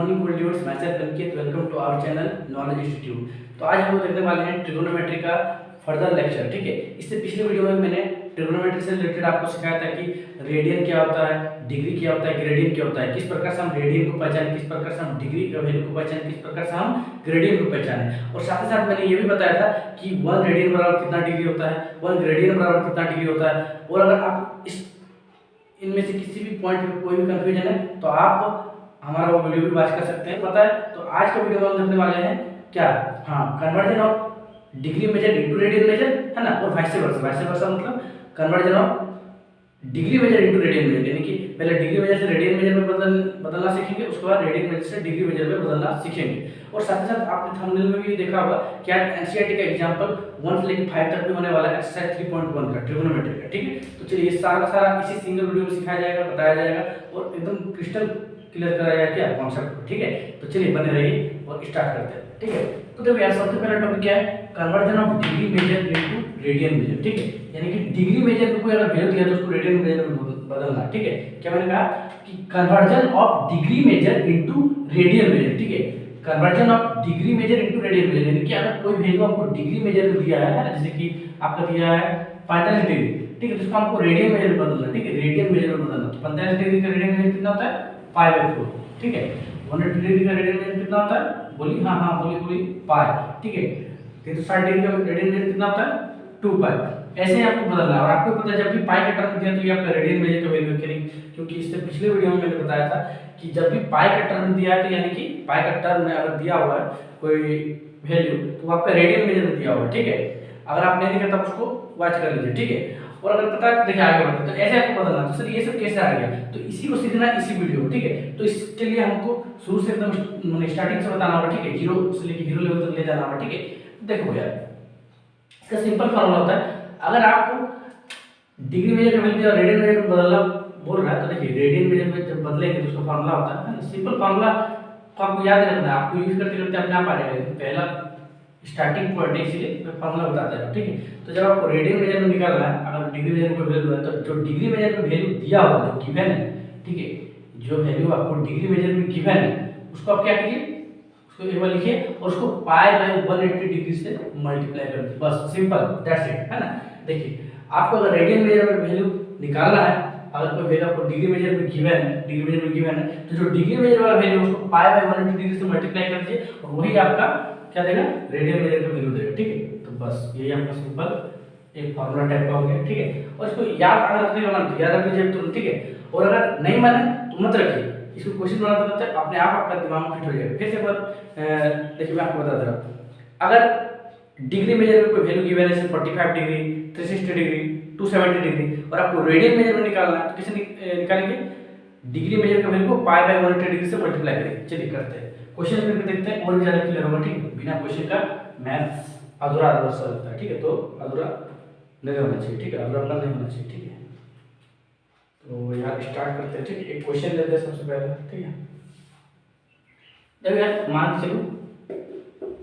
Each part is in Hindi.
मॉर्निंग गोल्ड डिवर्स myself Ankit, welcome to our channel knowledge institute. तो आज हम लोग देखने वाले हैं ट्रिगोनोमेट्री का फर्दर लेक्चर। ठीक है, इससे पिछले वीडियो में मैंने ट्रिगोनोमेट्री से रिलेटेड आपको सिखाया था कि रेडियन क्या होता है, डिग्री क्या होता है, ग्रेडियन क्या होता है, किस प्रकार से हम रेडियन को पहचानें, किस प्रकार से हम डिग्री का वैल्यू को पहचानें, किस प्रकार से हम ग्रेडियन को पहचानें। और साथ ही साथ मैंने ये भी बताया था कि 1 रेडियन बराबर कितना डिग्री होता है, 1 ग्रेडियन बराबर कितना डिग्री होता है। और अगर आप इस इनमें से किसी भी पॉइंट में कोई भी कंफ्यूजन है तो आप हमारा वो वीडियो भी वॉच कर सकते हैं, पता है। तो आज का वीडियो में हम देखने वाले हैं क्या, हाँ, conversion of degree measure into radian measure, है ना, और वाइस वर्सा मतलब conversion of degree measure into radian measure, यानी कि पहले डिग्री मेजर से रेडियन मेजर में बदलना सीखेंगे, उसके बाद रेडियन मेजर से डिग्री मेजर में बदलना सीखेंगे। और साथ ही साथ आपने थंबनेल में भी देखा होगा कि आज एनसीईआरटी का एग्जांपल 1 से लेकर 5 तक में होने वाला है एक्सरसाइज 3.1 का ट्रिगोनोमेट्री का। ठीक है, तो चलिए ये सारा सारा इसी सिंगल वीडियो में सिखाया जाएगा, बताया जाएगा और एकदम क्रिस्टल क्लियर कराया जाएगा क्या कॉन्सेप्ट। ठीक है, तो चलिए बने रहिए और स्टार्ट करते हैं। ठीक है, तो देखो यार सबसे पहला टॉपिक क्या है, conversion of degree measure into radian measure. ठीक है, यानी कि डिग्री मेजर को कोई अगर वैल्यू दिया तो उसको रेडियन मेजर में बदलना। ठीक है, क्या मैंने कहा कि conversion of degree measure into radian measure. ठीक है, conversion of degree measure into radian measure, यानी कि अगर कोई वैल्यू आपको डिग्री मेजर में दिया है, जैसे कि आपका दिया है 45 डिग्री, ठीक है, तो इसको आपको रेडियन मेजर में बदलना। ठीक है, रेडियन मेजर में बदलना। तो 45 डिग्री का रेडियन मेजर कितना होता है, 5/4। ठीक है, 180 डिग्री का रेडियन मेजर कितना होता है, बोलिए, हाँ बोलिए पाई। ठीक है, 360 डिग्री का रेडियन मेजर कितना होता है, 2 पाई। ऐसे ही आपको बदलना है। और आपको पता है जब भी पाई का टर्म दिया तो ये आपका रेडियन मेजर का वैल्यू करेंगे, क्योंकि इससे पिछले वीडियो में मैंने बताया था कि जब भी पाई का टर्म दिया है तो यानी कि पाई का टर्म में अगर दिया हुआ है कोई वैल्यू तो आपका रेडियन मेजर में दिया हुआ है। ठीक है, अगर आप नहीं देखा तब उसको वॉच कर लीजिए। ठीक है, और अगर पता है तो देखिए आगे बढ़ते तो ऐसे आपको बदलना। तो सर ये सब कैसे आ गया, तो इसी को सीखना इसी वीडियो में। ठीक है, तो इसके लिए हमको शुरू से एकदम स्टार्टिंग से बताना होगा। ठीक है, जीरो से लेकर हीरो लेवल तक ले जाना होगा। ठीक है, देखो यार इसका सिंपल फॉर्मूला होता है, अगर आपको डिग्री मेजर में दिया रेडियन मेजर में बदलना बोल रहा है तो देखिए रेडियन मेजर में जब बदलेंगे तो उसका फॉर्मूला होता है सिंपल फॉर्मूला को आपको याद रखना है, आपको यूज करते करते अपने आप आ जाएगा। पहला स्टार्टिंग पॉइंट है इसलिए मैं फॉर्मूला बताता हूं। ठीक है, तो जब आपको रेडियन मेजर में निकालना है, अगर डिग्री मेजर में कोई वैल्यू है तो जो डिग्री मेजर में वैल्यू दिया हुआ जो गिवन है, ठीक है, जो वैल्यू आपको डिग्री मेजर में गिवन है उसको आप क्या कीजिए, उसको एक बार लिखिए और उसको पाई बाय 180 डिग्री से मल्टीप्लाई कर दीजिए, बस सिंपल दैट्स इट, है ना। देखिए आपको अगर रेडियन मेजर में वैल्यू निकालना है, अगर कोई वैल्यू आपको डिग्री मेजर में गिवन है, तो जो डिग्री मेजर वाला वैल्यू उसको पाई बाय 180 डिग्री से मल्टीप्लाई कर दीजिए और वही आपका क्या देगा, रेडियन मेजर का वैल्यू देगा। ठीक है, तो बस यही आपका सिंपल एक फार्मूला टाइप का हो गया। ठीक है, और इसको याद अगर रखने का मन तो याद रख लीजिए तुरंत। ठीक है, और अगर नहीं माने तो मत रखिए, इसको क्वेश्चन बनाते बनाते अपने आप आपका दिमाग में फिट हो जाएगा। फिर से एक बार देखिए मैं आपको बता दे रहा हूँ, अगर डिग्री मेजर में कोई वैल्यू गिवन है जैसे 45 डिग्री, 360 डिग्री, 270 डिग्री और आपको रेडियन मेजर में निकालना है तो कैसे निकालेंगे, डिग्री मेजर का वैल्यू को पाई बाय 180 डिग्री से मल्टीप्लाई करेंगे। चलिए करते हैं, क्वेश्चन करके देखते हैं और भी ज्यादा क्लियर होगा। ठीक है, बिना क्वेश्चन का मैथ्स अधूरा सा लगता है। ठीक है, तो अधूरा नहीं होना चाहिए। ठीक है, अधूरापन नहीं होना चाहिए। ठीक है, तो यार स्टार्ट करते हैं। ठीक है, एक क्वेश्चन लेते हैं सबसे पहले। ठीक है, देखो यार मान के चलो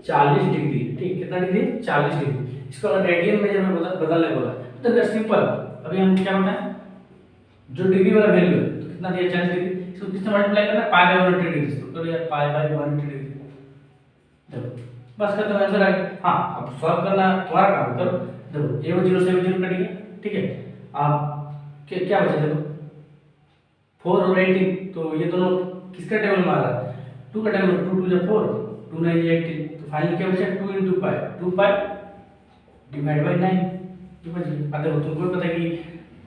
40 डिग्री, ठीक, कितना डिग्री, 40 डिग्री, इसको अगर रेडियन मेजर में बदलने बोला तो फिर सिंपल अभी हम क्या बताएं, जो डिग्री वाला वैल्यू है तो कितना दिया 40 डिग्री, इसको किससे मल्टीप्लाई करना है, पाई बाय 180 डिग्री से, तो यार पाई बाय 180 डिग्री, देखो बस खत्म, आंसर आ गया। हाँ अब सॉल्व करना तुम्हारा काम, करो। देखो ये 0 से 0 कट गया। ठीक है, अब क्या बचा, देखो 4 और 18, तो ये दोनों किसका टेबल में आ रहा है, 2 का टेबल, 2 2 जा 4, 2 9 जा 18, तो फाइनल क्या बचा, 2 into pi, 2 pi divide by 9, ये बच गया। अब देखो तुमको पता है कि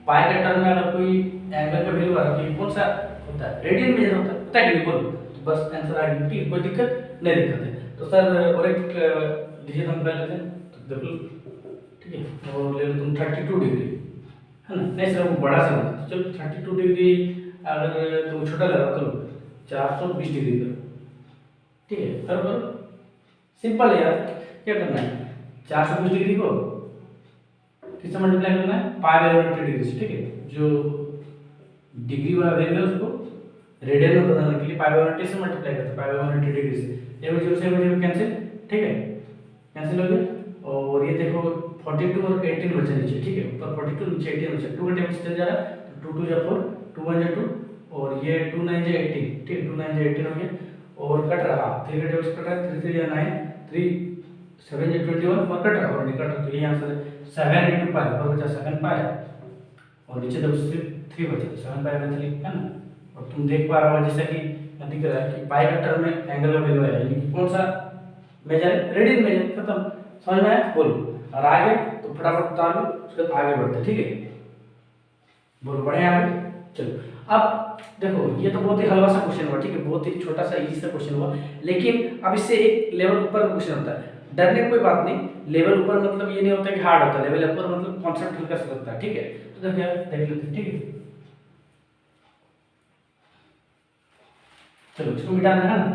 पाई का टर्म में अगर कोई एंगल का वैल्यू आ रहा है तो कौन सा होता है, रेडियन मेजर होता है, पता है कि बोलो, तो बस आंसर आ गया। ठीक, कोई दिक्कत नहीं, दिक्कत है तो सर और एक डिजिट हम कर लेते हैं, तो देखो ठीक है, और ले लो तुम 32 डिग्री, है ना, नहीं सर वो बड़ा सा तो चलो 32 डिग्री अगर तुम छोटा लगा तो 420 डिग्री करो। ठीक है, करो सिंपल है यार, क्या करना है, 420 डिग्री को किससे मल्टीप्लाई करना है, पाई बाय 180 डिग्री से। ठीक है, जो डिग्री वाला वैल्यू है उसको रेडियन में बदलने के लिए पाई बाय 180 से मल्टीप्लाई करते हैं, पाई बाय 180 डिग्री से, ये 0 से 0 कैंसिल। ठीक है, कैंसिल हो गया, और ये देखो 42 और 18 बचे नीचे। ठीक है, ऊपर 42 नीचे 18 बचे, 2 का टेबल चल जा रहा है, 2 2 जा 4, 2 1 जा 2 और ये 2 9 जा 18। ठीक है, 2 9 जा 18 हो गया, और कट रहा, 3 का टेबल कट रहा है, 3 3 या 9, 3 7 या 21 और कट रहा और निकल रहा, तो ये आंसर है 7 × पाई, और बचा 7 पाई और नीचे तो सिर्फ 3 बचे, तो 7 पाई बाई 3 है ना। और तुम देख पा रहे हो जैसा कि दिख रहा है कि पाई का टर्म में एंगल का वैल्यू है, यानी कि कौन सा मेजर है, रेडियन मेजर, खत्म, समझ में आया, बोलो। और आगे तो फटाफट उतार लो, उसके बाद आगे बढ़ते, ठीक है, बोलो, बढ़े आगे, चलो। अब देखो ये तो बहुत ही हल्का सा क्वेश्चन हुआ, ठीक है, बहुत ही छोटा सा इजी सा क्वेश्चन हुआ, लेकिन अब इससे एक लेवल ऊपर का क्वेश्चन होता है। डरने की कोई बात नहीं, लेवल ऊपर मतलब ये नहीं होता कि हार्ड होता है, लेवल ऊपर मतलब कॉन्सेप्ट हल्का सा लगता है, ठीक है। तो देखो यार देख लेते हैं, ठीक है, चलो इसको मिटा देना है ना।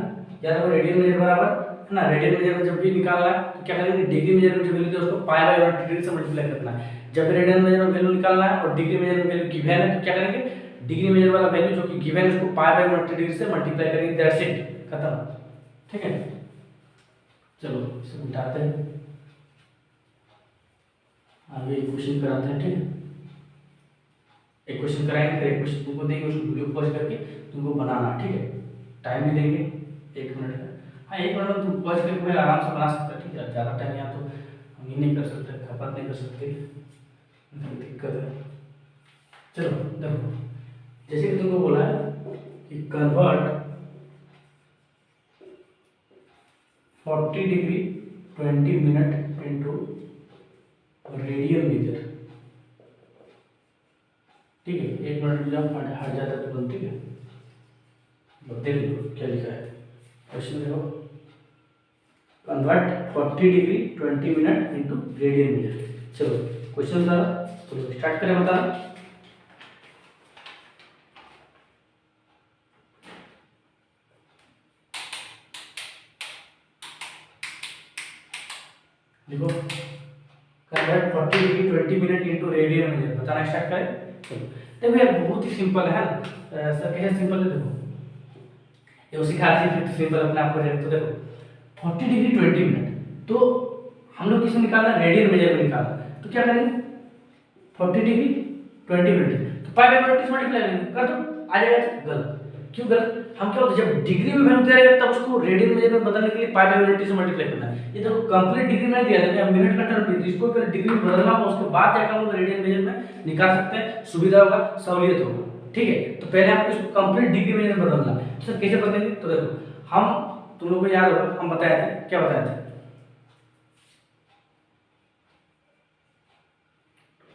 या तो रेडियन मेजर बराबर है ना, रेडियन मेजर में जब भी निकालना है तो क्या करेंगे, डिग्री मेजर में जो वैल्यू है उसको पाई बाई 180 से मल्टीप्लाई करना है। जब रेडियन मेजर में वैल्यू निकालना है और डिग्री मेजर में वैल्यू गिवन है तो क्या करेंगे, डिग्री मेजर वाला वैल्यू जो कि गिवन है उसको पाई बाई 180 से मल्टीप्लाई करेंगे, दैट्स इट, खत्म, ठीक है। चलो इसे मिटाते हैं, आगे एक क्वेश्चन कराते हैं, ठीक है, एक क्वेश्चन कराएंगे फिर एक क्वेश्चन तुमको देंगे, उसको वीडियो पॉज करके तुमको बनाना, ठीक है, टाइम भी देंगे 1 मिनट का। हाँ 1 मिनट में तुम पॉज करके फिर आराम से बना सकते हो, ठीक है, ज़्यादा टाइम यहाँ तो हम ये नहीं कर सकते, खपत नहीं कर सकते, दिक्कत है। चलो देखो, जैसे कि तुमको बोला है कि convert 40 degree 20 minute into radian measure, ठीक है, 1 मिनट में जब हट जाता है तुरंत, ठीक है, देख लो क्या लिखा है क्वेश्चन, देखो convert 40 degree 20 minute into radian major. चलो क्वेश्चन था, चलो स्टार्ट करें, बताना। देखो convert 40 degree 20 minute into radian major, बताना स्टार्ट करें। चलो देखो यार बहुत ही सिंपल है ना, सर कैसे सिंपल है, देखो ये सिखा दीजिए फिर सिंपल अपने आप को। तो देखो 40 डिग्री 20 मिनट, तो हम लोग किसमें निकालना, रेडियन मेजर में निकालना, तो क्या करेंगे 40 डिग्री 20 मिनट, तो पाई बाई 180 से मल्टीप्लाई करेंगे, कर दो, आ जाएगा, गलत, क्यों गलत, हम क्या होता है जब डिग्री में वैल्यू दिया रहेगा तब उसको रेडियन मेजर में बदलने के लिए पाई बाई 180 से मल्टीप्लाई करना है। ये देखो कंप्लीट डिग्री में दिया था, मिनट का टर्म दिया, इसको फिर डिग्री में बदलना होगा, उसके बाद जाकर हम लोग रेडियन मेजर में निकाल सकते हैं, सुविधा होगा, सहूलियत होगा, ठीक है। तो पहले आपको इसको कंप्लीट डिग्री में बदलना है, तो सर कैसे बदलेंगे, तो देखो हम, तुम लोगों को याद होगा हम बताए थे, क्या बताए थे,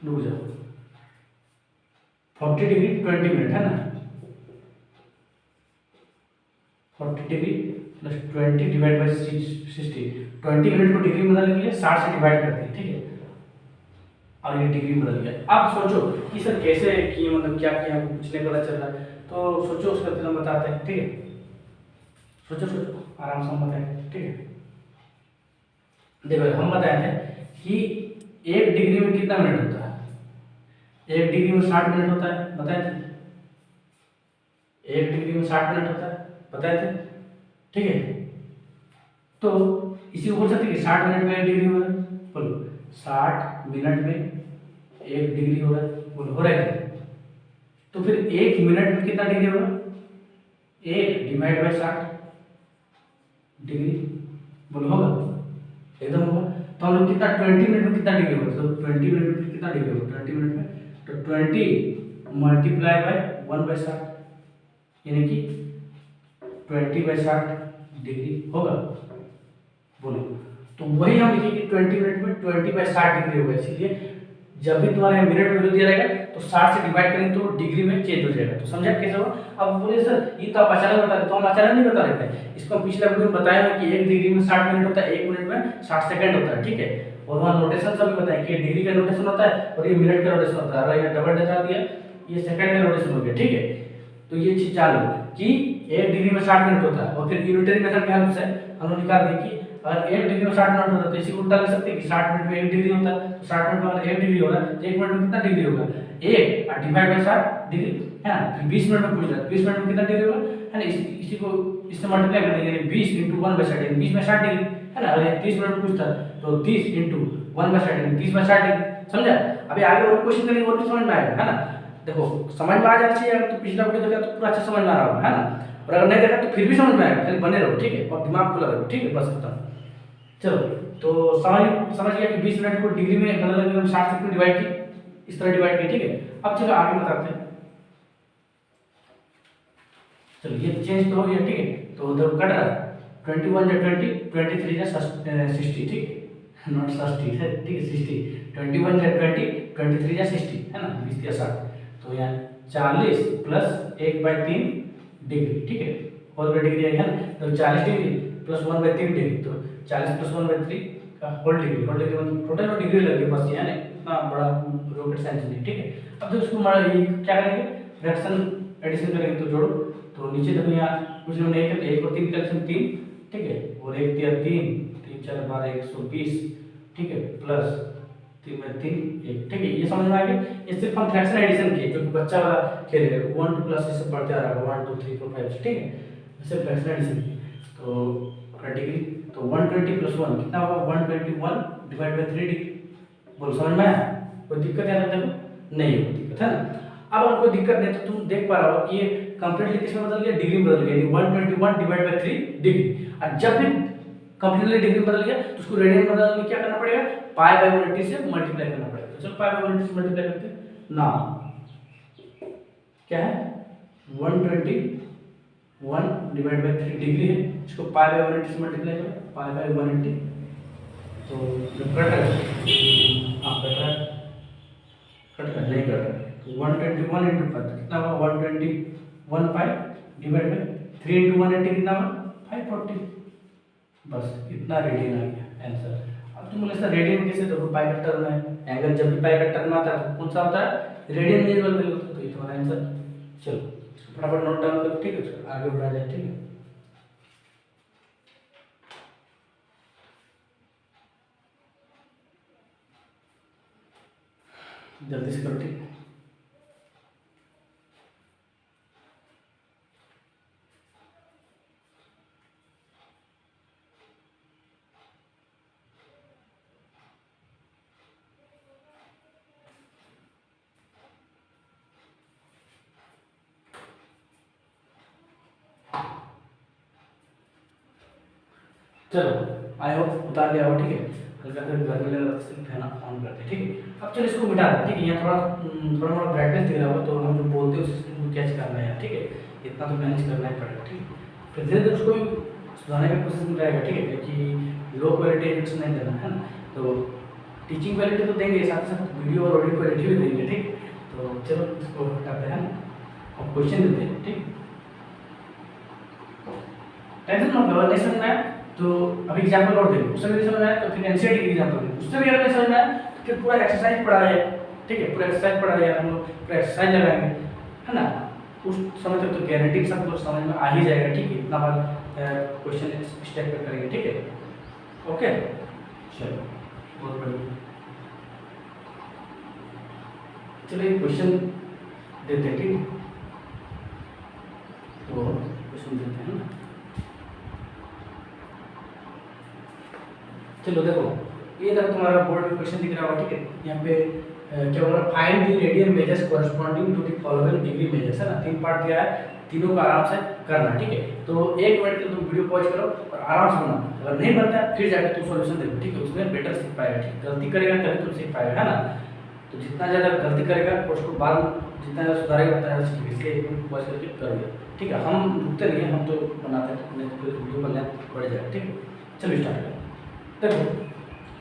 रुक जाओ, 40 डिग्री 20 मिनट है ना, 40 degree plus 20 divide by 60, 20 minute को डिग्री में बदलने के लिए 60 से डिवाइड करते हैं, ठीक है, और ये डिग्री बदल गया। अब सोचो कि सर कैसे किए, मतलब क्या किया, कुछ नहीं पता चल रहा है, तो सोचो उसका फिर हम बताते हैं, ठीक है, सोचो सोचो आराम से हम बताएं, ठीक है। देखो हम बताए थे कि 1 डिग्री में कितना मिनट होता है, 1 डिग्री में 60 मिनट होता है, बताए थे, 1 डिग्री में 60 मिनट होता है, बताए थे, ठीक है। तो इसी को बोल सकते कि 60 मिनट में 1 डिग्री हो रहा है, बोलो 60 मिनट में 1 डिग्री हो रहा है, बोलो हो रहा है। तो फिर 1 मिनट में कितना डिग्री होगा, 1 डिवाइड बाई 60 डिग्री, बोलो होगा, एकदम होगा। तो हम लोग कितना 20 मिनट में कितना डिग्री होगा, तो 20 मिनट में कितना डिग्री होगा, 20 मिनट में तो 20 मल्टीप्लाई बाय 1/60, यानी कि 20/60 डिग्री होगा, बोलो। तो वही हम लिखेंगे 20 मिनट में 20/60 डिग्री होगा, इसीलिए जब भी तुम्हारे मिनट में दिया रहेगा तो 60 से डिवाइड करेंगे तो डिग्री में चेंज हो जाएगा। तो समझा कैसे होगा। अब बोले सर ये तो आप अचानक बता रहे, तो हम अचानक नहीं बता रहे थे, इसको हम पिछले वीडियो में बताया कि 1 डिग्री में 60 मिनट होता है, 1 मिनट में 60 सेकंड होता है, ठीक है। और वहाँ नोटेशन सब भी बताएं कि डिग्री का नोटेशन होता है और ये मिनट का नोटेशन होता है, अगर ये डबल डचा दिया ये सेकंड का नोटेशन हो गया, ठीक है। तो ये चीज जान लो कि 1 डिग्री में 60 मिनट होता है, और फिर यूनिटरी मेथड की हेल्प से हम लोग निकाल दें कि अगर 1 डिग्री में 60 मिनट होता है तो इसी को उल्टा लिख सकते हैं कि 60 मिनट में 1 डिग्री होता है, तो 60 मिनट में अगर 1 डिग्री हो रहा है तो 1 मिनट में कितना डिग्री होगा 1 और डिवाइड बाय 60 डिग्री है ना। फिर 20 मिनट में पूछ रहा है 20 मिनट में कितना डिग्री होगा है ना, इसी को इससे मल्टीप्लाई कर देंगे, 20 × 1/60 20 में 60 डिग्री है ना। अगर 30 मिनट में पूछता है तो 30 × 1/60 30/60 डिग्री, समझा। अभी आगे और क्वेश्चन करेंगे और भी समझ में आएगा है ना। देखो समझ में आ जाना चाहिए, अगर तो पिछला वीडियो देखा तो पूरा अच्छा समझ में आ रहा होगा है ना। और अगर नहीं देखा तो फिर भी समझ में आएगा, खाली बने रहो, ठीक है, और दिमाग खुला रहो, ठीक है, बस खत्म। चलो, तो समझ गया कि 20 मिनट को डिग्री में बदलने के लिए हम 60 से क्यों डिवाइड की, इस तरह डिवाइड की, ठीक है। अब चलो आगे बताते हैं। चलो ये चेंज तो हो गया, ठीक है, तो उधर कट रहा है 21 या 20, 23 या 60, ठीक है, नॉट 60 है, ठीक है, 60, 21 या 20, 23 या 60 है ना, 20 या 60, तो यहाँ 40 प्लस 1/3 डिग्री, ठीक है, होल बाय डिग्री है ना, तो 40 डिग्री प्लस 1/3 डिग्री, तो 40 प्लस 1/3 का होल डिग्री मतलब टोटल डिग्री लग गई बस, यानी इतना बड़ा रॉकेट साइंस नहीं, ठीक है। अब तो इसको ये क्या करेंगे, फ्रैक्शन एडिशन करेंगे, तो जोड़ो, तो नीचे देखो यहाँ कुछ नहीं है, तो 1 और 3 कैल्शियम 3, ठीक है, और 1 3 3 3 4 12 120, ठीक है, प्लस 3 में 3 1, ठीक है, ये समझ में आ गया। ये सिर्फ हम फ्रैक्शन एडिशन किए, जो बच्चा वाला खेल है 1 2 प्लस इससे बढ़ते आ रहा है 1 2 3 4 5, ठीक है, इससे फ्रैक्शन एडिशन किए, तो डिग्री, तो 120 प्लस 1 कितना होगा, 121 डिवाइड बाय 3 डिग्री। बोल समझ में आया, कोई दिक्कत है ना, देखो नहीं है दिक्कत, है ना। अब अगर कोई दिक्कत नहीं तो तुम देख पा रहे हो कि ये कंप्लीटली किसमें बदल गया, डिग्री में बदल गया, 121 डिवाइड बाय 3 डिग्री। और जब भी कंप्लीटली डिग्री में बदल गया तो उसको रेडियन में बदलने में क्या करना पड़ेगा, पाई बाय 180 से मल्टीप्लाई करना पड़ेगा। तो चलो पाई बाय 180 से मल्टीप्लाई करते हैं ना, क्या है 121 डिवाइड बाय 3 डिग्री है, इसको पाई बाय 180 से मल्टीप्लाई करो, पाई बाय 180, तो कट रहा है, हाँ कट रहा है, नहीं कट रहा है, 121 इंटू 5 कितना होगा, 121 पाई डिवाइड बाय 3 इंटू 180 कितना होगा 540, बस इतना रेडियन आ गया आंसर। अब तुम बोले सर रेडियन कैसे, देखो पाई का टर्म है, एंगल जब भी पाई का टर्म आता है तो कौन सा होता है, रेडियन मेजरेबल वैल्यू होता है, तो ये तुम्हारा आंसर। चलो फटाफट नोट डाउन करो, ठीक है, आगे बढ़ा जाए, ठीक है। जल्दी से करो, ठीक है। चलो आई होप उतार लिया हो, ठीक है, हल्का सा गर्मी लग रहा है सिर्फ फैन ऑन करते हैं, ठीक है। अब चलो इसको मिटा दें, ठीक है, यहाँ थोड़ा मोड़ा ब्राइटनेस दिख रहा होगा, तो हम जो बोलते हैं उस सिस्टम को कैच करना है, ठीक है, इतना तो मैनेज करना ही पड़ेगा, ठीक है। फिर धीरे धीरे उसको सुधारने का कोशिश में रहेगा, ठीक है, कि लो क्वालिटी एजुकेशन नहीं देना है ना, तो टीचिंग क्वालिटी तो देंगे, साथ साथ वीडियो और ऑडियो क्वालिटी भी देंगे, ठीक। तो चलो इसको हटाते हैं और क्वेश्चन देते हैं, ठीक। टेंशन मत लो, नहीं समझ में आया तो अभी एग्जांपल और देखो, उससे नहीं समझ में आया तो फिर एनसीईआरटी की एग्जांपल देखो, उससे भी अगर नहीं समझ में आया तो फिर पूरा एक्सरसाइज पढ़ा जाए, ठीक है, पूरा एक्सरसाइज पढ़ा जाए, हम लोग पूरा एक्सरसाइज लगाएंगे, है ना, उस समय तक तो गारंटी सब कुछ समझ में आ ही जाएगा, ठीक है। इतना बार क्वेश्चन स्टेप पर करेंगे, ठीक है, ओके, चलो बहुत बढ़िया। चलिए क्वेश्चन देते हैं, ठीक है, तो क्वेश्चन देते हैं ना। चलो देखो, ये देखो तुम्हारा बोर्ड में क्वेश्चन दिख रहा होगा, ठीक है, यहाँ पे क्या बोल रहा है, find the radian measures corresponding to the following degree measures, है ना, 3 पार्ट दिया है, तीनों को आराम से करना, ठीक है। तो 1 मिनट के तुम वीडियो पॉज करो और आराम से बनाओ, अगर नहीं बनता है फिर जाकर तुम सॉल्यूशन देखो, ठीक है, उसमें बेटर सीख पाएगा, ठीक, गलती करेगा तभी तुम सीख पाएगा, है ना। तो जितना ज़्यादा गलती करेगा उसको बाद जितना ज़्यादा सुधारेगा उतना ज़्यादा सीखेगा, इसलिए 1 मिनट पॉज करके करोगे, ठीक है। हम रुकते नहीं हैं, हम तो बनाते हैं, नहीं तो फिर वीडियो का लेंथ बढ़ जाएगा, ठीक है। चलो स्टार्ट करें, देखो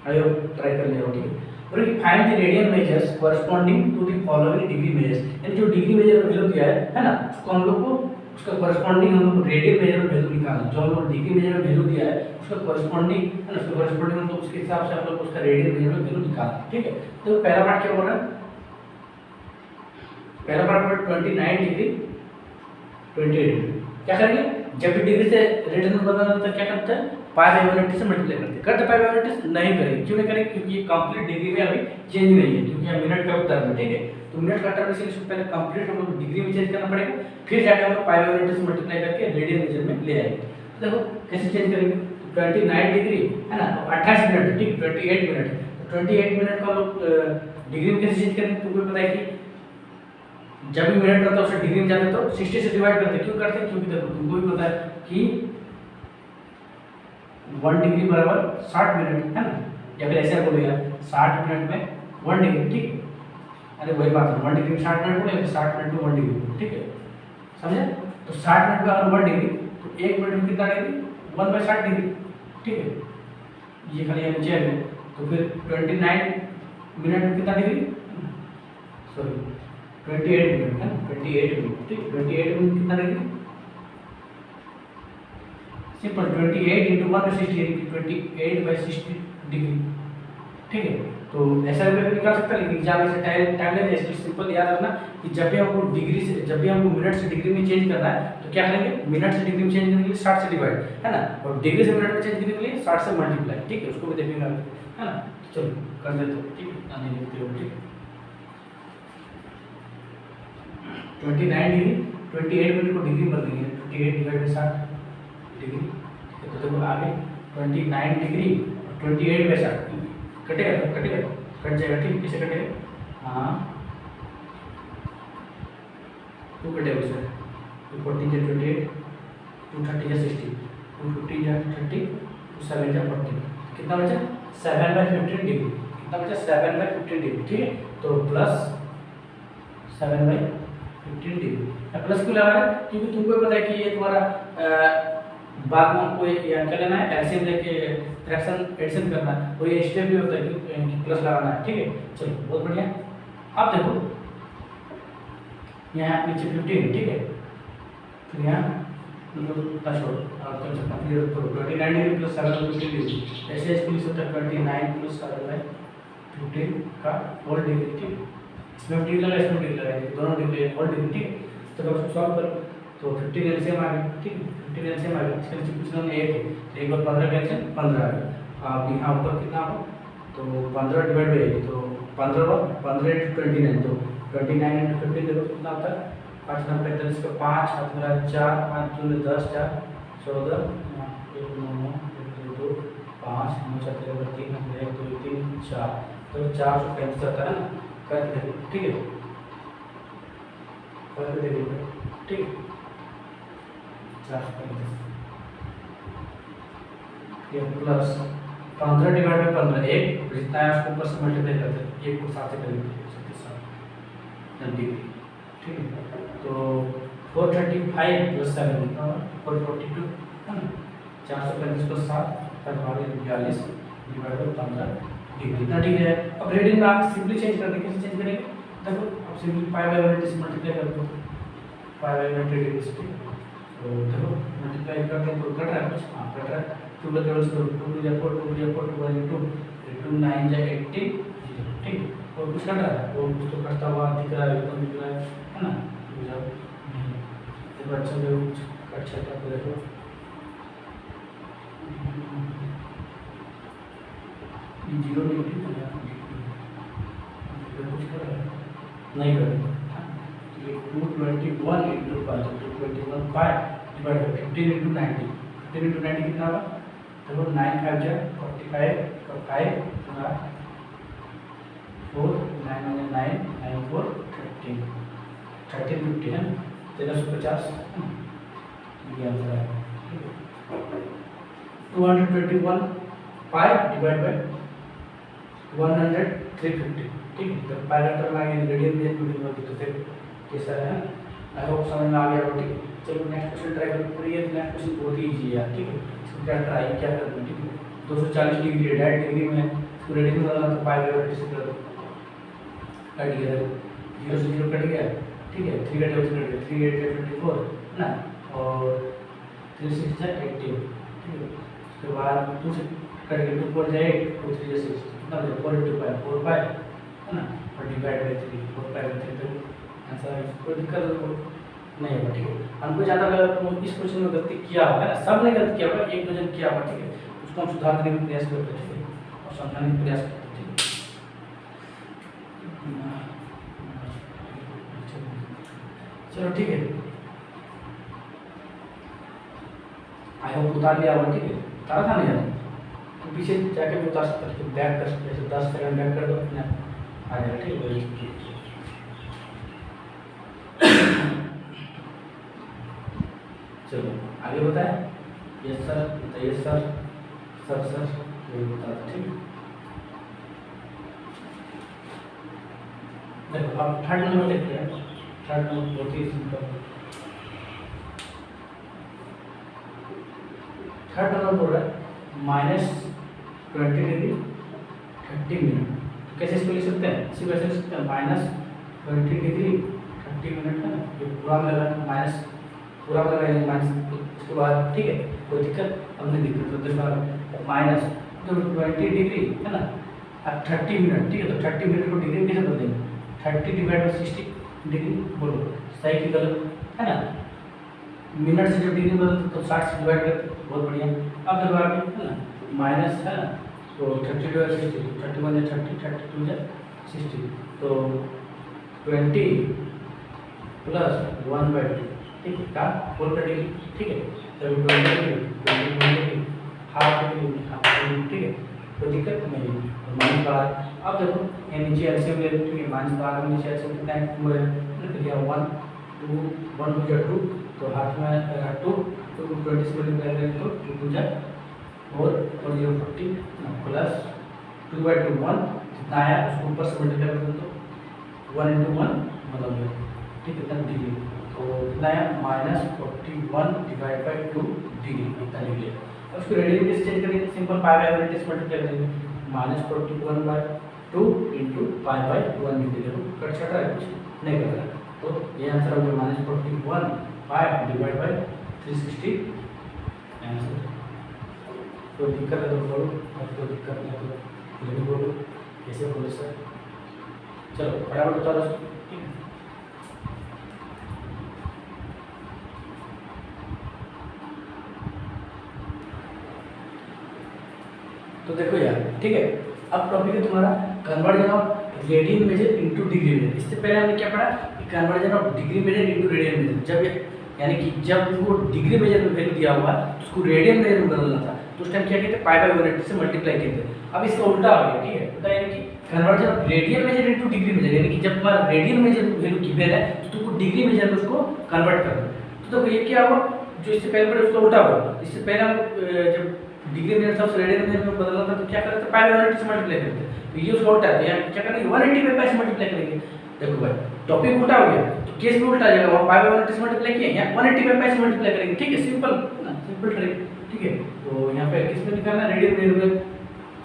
आइए ट्राई कर ले रहा हूँ, ठीक है। और find the radian measures corresponding to the following degree measures, यानी जो डिग्री मेजर का वैल्यू दिया है ना, उसको हम लोग को उसका कोरस्पॉन्डिंग हम लोग को रेडियन मेजर में वैल्यू निकालना, जो हम लोग डिग्री मेजर में वैल्यू दिया है उसका कोरस्पॉन्डिंग, है ना, उसका कोरस्पॉन्डिंग हम लोग उसके हिसाब से हम लोग उसका रेडियन मेजर में वैल्यू निकालना, ठीक है। तो पहला पार्ट क्या बोल रहा है, पहला पार्ट में 29 डिग्री 28 डिग्री, क्या करेंगे, जब भी डिग्री से रेडियन में बदलना होता है क्या करते हैं, पाई बाय 180 से मल्टीप्लाई करते हैं, करते पाई बाय 180 नहीं करेंगे, क्यों नहीं करेंगे, क्योंकि ये कंप्लीट डिग्री में अभी चेंज नहीं है, क्योंकि यहाँ मिनट का टर्म है, ठीक है। तो मिनट का टर्म इसलिए इसको पहले कंप्लीट हम लोग डिग्री में चेंज करना पड़ेगा, फिर जाकर हम लोग पाई बाय 180 से मल्टीप्लाई करके रेडियन मेजर में ले आएंगे। तो देखो कैसे चेंज करेंगे, 29 डिग्री है ना, तो 28 मिनट, ठीक, 28 मिनट, तो 28 मिनट को हम लोग डिग्री में कैसे चेंज करेंगे, तुमको पता है कि जब भी मिनट रहता है उसे डिग्री में जाते तो 60 से डिवाइड करते, क्यों करते? क्योंकि देखो तुमको भी पता है कि 1 डिग्री बराबर 60 मिनट है ना, या फिर ऐसे बोलेगा 60 मिनट में 1 डिग्री, ठीक है। अरे वही बात है, 1 डिग्री में 60 मिनट बोले, 60 मिनट में 1 डिग्री, ठीक है, समझे? तो 60 मिनट में अगर 1 डिग्री तो 1 मिनट में कितना डिग्री? 1/60 डिग्री, ठीक है। ये खाली यहाँ नीचे है, तो फिर 29 मिनट में कितना डिग्री? सॉरी 28 मिनट है ना, 28 मिनट, ठीक है। 28 मिनट कितना डिग्री? सिंपल 28 इंटू 1/60 28/60 डिग्री, ठीक है। तो ऐसा भी निकाल सकता है, लेकिन एग्जाम में से टाइम लग जाए, सिंपल याद रखना कि जब भी हमको डिग्री से, जब भी हमको मिनट से डिग्री में चेंज करना है तो क्या करेंगे? मिनट से डिग्री में चेंज करने के लिए 60 से डिवाइड, है ना, और डिग्री से मिनट में चेंज करने के लिए 60 से मल्टीप्लाई, ठीक है। उसको भी देखेंगे, है ना। चलो कर देते हो, ठीक है, आने लिखते हो, ठीक है। 29 डिग्री 28 मिनट को डिग्री बदल देंगे, 28 डिवाइड बाई 60 डिग्री, तो देखो आगे 29 डिग्री 28/60 कटेगा, कटेगा, कट जाएगा, ठीक। कैसे कटेगा? हाँ 2 कटेगा सर, 240 या 28, 230 या 60, 250 या 30, 7 या 40, कितना बचा? 7/15 डिग्री, कितना बचा? 7/15 डिग्री, ठीक है। तो प्लस 7/15 डिग्री, प्लस क्यों लगा रहा है? क्योंकि तुमको पता है कि ये तुम्हारा बाद में हमको क्या लेना है? एलसीएम लेके फ्रैक्शन एडिशन करना है, और ये स्टेप भी होता है कि प्लस लगाना है, ठीक है। चलो बहुत बढ़िया। अब देखो यहाँ नीचे 15, ठीक है, फिर यहाँ मतलब छोड़ो और कर सकता हूँ, क्लियर करो। 29 डिग्री प्लस 7/15 डिग्री, ऐसे ऐसे लिख सकते हैं 29 प्लस 7/15 का होल डिग्री, ठीक है। इसमें डिग्री लगा, इसमें डिग्री लगाएंगे, दोनों डिग्री होल डिग्री, ठीक है। तो अब सॉल्व करो तो 15 एलसीएम आ गया, ठीक है, 15 एलसीएम आ गया। इसके नीचे कुछ नहीं, 1 है, तो 1 और 15 का एलसीएम 15 आ गया। अब यहाँ ऊपर कितना हो? तो 15 डिवाइड बाई 1, तो 15 और 15 इंटू 29, तो 29 इंटू 15 देखो कितना होता है? 5 9 45 का 5 हाथ मेरा 4, 5 2 10 4 14 1 9 9 1 2 5 9 4 3 1 2 3 4, तो 435 आता है ना, करके देखो, ठीक है, करके देखो, ठीक है। 435 ये प्लस 15 डिवाइड बाई 15, 1 जितना है उसको ऊपर से मल्टीप्लाई करते हैं, 1 को 7 से करेंगे, 7 डिग्री, ठीक है। तो 435 प्लस 7 कितना होगा? 442 है ना, 435 प्लस 7 42 डिवाइड बाई 15 डिग्री, इतना डिग्री है। अब रेडियन में आप सिंपली चेंज कर देंगे, कैसे चेंज करेंगे? देखो अब सिंपली पाई बाई 180 से मल्टीप्लाई कर दो, पाई बाई 180 डिग्री से, ठीक है। तो देखो मल्टीप्लाई करते हैं तो कट रहा है कुछ, हाँ कट रहा है। 2 का केवल 2 या 4 2 या 4 2 2 2 9 या 80, ठीक है। और कुछ कट रहा है, वो कुछ तो कटता हुआ दिख रहा है, एकदम दिख रहा है ना। देखो अच्छा देखो कुछ कट सकता है, देखो ये 0 नेगेटिव कुछ कर रहा है नहीं कर रहा। 221 into 5 221 5 divide by 15 into 90, 15 into 90 कितना होगा? देखो 9 5 जा 45 का 5 होगा 4 9 9 9 4 13 50 है 1350, ये आंसर है, ठीक है। 221 5 डिवाइड बाई 100 350, ठीक है। तो पायलट टर्म आगे रेडियन में तो देखो कैसा है। आई होप समझ में आ गया, ठीक है। चलो नेक्स्ट क्वेश्चन ट्राई करो। ये नेक्स्ट क्वेश्चन बहुत ही इजी है यार, ठीक है। इसको क्या ट्राई क्या करना है, ठीक है। 240 डिग्री है, डायरेक्ट डिग्री में इसको रेडियन में बदलना तो पाई बाई 180 से कर दो, कट गया, 0 से 0 कट गया, ठीक है। 3 का टेबल से कट गया, 3 8 24 है ना, और 3 6 जा 18, ठीक है। उसके बाद 2 से कट गया, 2 4 जा 8 2 3 जा 6, कितना हो जाएगा 4 into 5 4 5 है ना, और डिवाइड बाई 3 4 5 बाई 3 आंसर कोई दिक्कत नहीं होगा, ठीक है। हमको ज़्यादा लगा तो इस क्वेश्चन में गलती किया होगा ना, सब ने गलती किया होगा, एक दो जन किया होगा, ठीक है। उसको हम सुधार करने का प्रयास करते हैं, ठीक है, और समझाने का प्रयास करते हैं, ठीक है। चलो ठीक है, आई होप उतार लिया होगा, ठीक है। उतारा था नहीं यार, तो पीछे जाके भी उतार सकते हैं, बैक कर सकते हैं, 10 सेकंड बैक कर दो अपने आ जाएगा, ठीक है। चलो आगे बताए। यस सर, बताइए सर, सर यही बता था, ठीक है। देखो अब थर्ड नंबर देखते हैं। थर्ड नंबर बहुत ही सिंपल। थर्ड नंबर बोल रहा है -20 डिग्री 30 मिनट। तो कैसे इसको लिख सकते हैं? इसी वैसे लिख सकते हैं -20 डिग्री 30 मिनट है ना, ये पूरा में लगा माइनस, पूरा में लगाएंगे माइनस इसके बाद, ठीक है। कोई दिक्कत? अब नहीं दिक्कत। तो देखो -20 डिग्री है ना, अब 30 मिनट, ठीक है। तो 30 मिनट को डिग्री में कैसे बदलेंगे? 30 डिवाइड बाई 60 डिग्री, बोलो सही कि गलत, है ना। मिनट से जब डिग्री बदलते तो 60 से डिवाइड करते, बहुत बढ़िया। अब देखो आगे है ना, माइनस है ना, तो 30 डिवाइड 60, 31 या 30, 32 या 60, तो 20 प्लस 1/2, ठीक है, का होल कर डिग्री, ठीक है। तो 20 हाफ डिग्री, ठीक है, कोई दिक्कत नहीं। माइनस बाहर, अब देखो ये नीचे एलसीएम ले, ठीक है, माइनस बाहर नीचे एलसीएम कितना है, 2 है, लिख दिया 1 2 1 2 2, तो हाथ में 2 तो 20 से मल्टीप्लाई करेंगे तो 2 2 जा 4 और 0 40 प्लस 2/2 1 जितना आया उसको ऊपर से मल्टीप्लाई कर दो तो 1 × 1 मतलब, ठीक है, 10 डिग्री। तो कितना आया -41 डिवाइड बाई 2 डिग्री, इतना डिग्री। अब उसको रेडियन में चेंज करेंगे, सिंपल पाई बाय 1 से मल्टीप्लाई करेंगे, -41/2 × पाई/1 डिग्री। देखो कट छट रहा है, कुछ नहीं कर रहा है, तो ये आंसर हो गया -41 पाई डिवाइड बाई 360 आंसर। कोई दिक्कत है तो बोलो, और कोई दिक्कत नहीं तो जरूर बोलो, कैसे बोले सर। चलो फटाफट बता दो, ठीक है। तो देखो यार, ठीक है, अब टॉपिक है तुम्हारा conversion of radian measure into degree measure. इससे पहले हमने क्या पढ़ा कि conversion of degree measure into radian measure. जब यानी कि जब तुमको डिग्री मेजर में वैल्यू दिया हुआ तो उसको रेडियन मेजर में बदलना था, तो उस टाइम क्या कहते हैं, पाई/180 से मल्टीप्लाई करते। अब इसका उल्टा आ गया, ठीक है, उल्टा यानी कि conversion of radian measure into degree measure, यानी कि जब तुम्हारा रेडियन मेजर वैल्यू गिवन है तो तुमको डिग्री मेजर में उसको कन्वर्ट कर दो। तो देखो ये क्या हुआ, जो इससे पहले पढ़े उसका उल्टा हुआ। इससे पहले हम जब डिग्री मेजर था उसे रेडियन मेजर में बदलना था तो क्या करते, पाई/180 से मल्टीप्लाई करते। तो ये उसका उल्टा है, तो यहाँ क्या करेंगे, 180 पे पाई से मल्टीप्लाई करेंगे। देखो भाई टॉपिक उल्टा हो गया तो केस भी उल्टा आ जाएगा, वहाँ पाई/180 से मल्टीप्लाई किया, यहाँ 180 पे पाई से मल्टीप्लाई करेंगे, ठीक है, सिंपल ना, सिंपल ट्रिक, ठीक है। तो यहाँ पे किस में निकालना है, रेडियन मेजर में,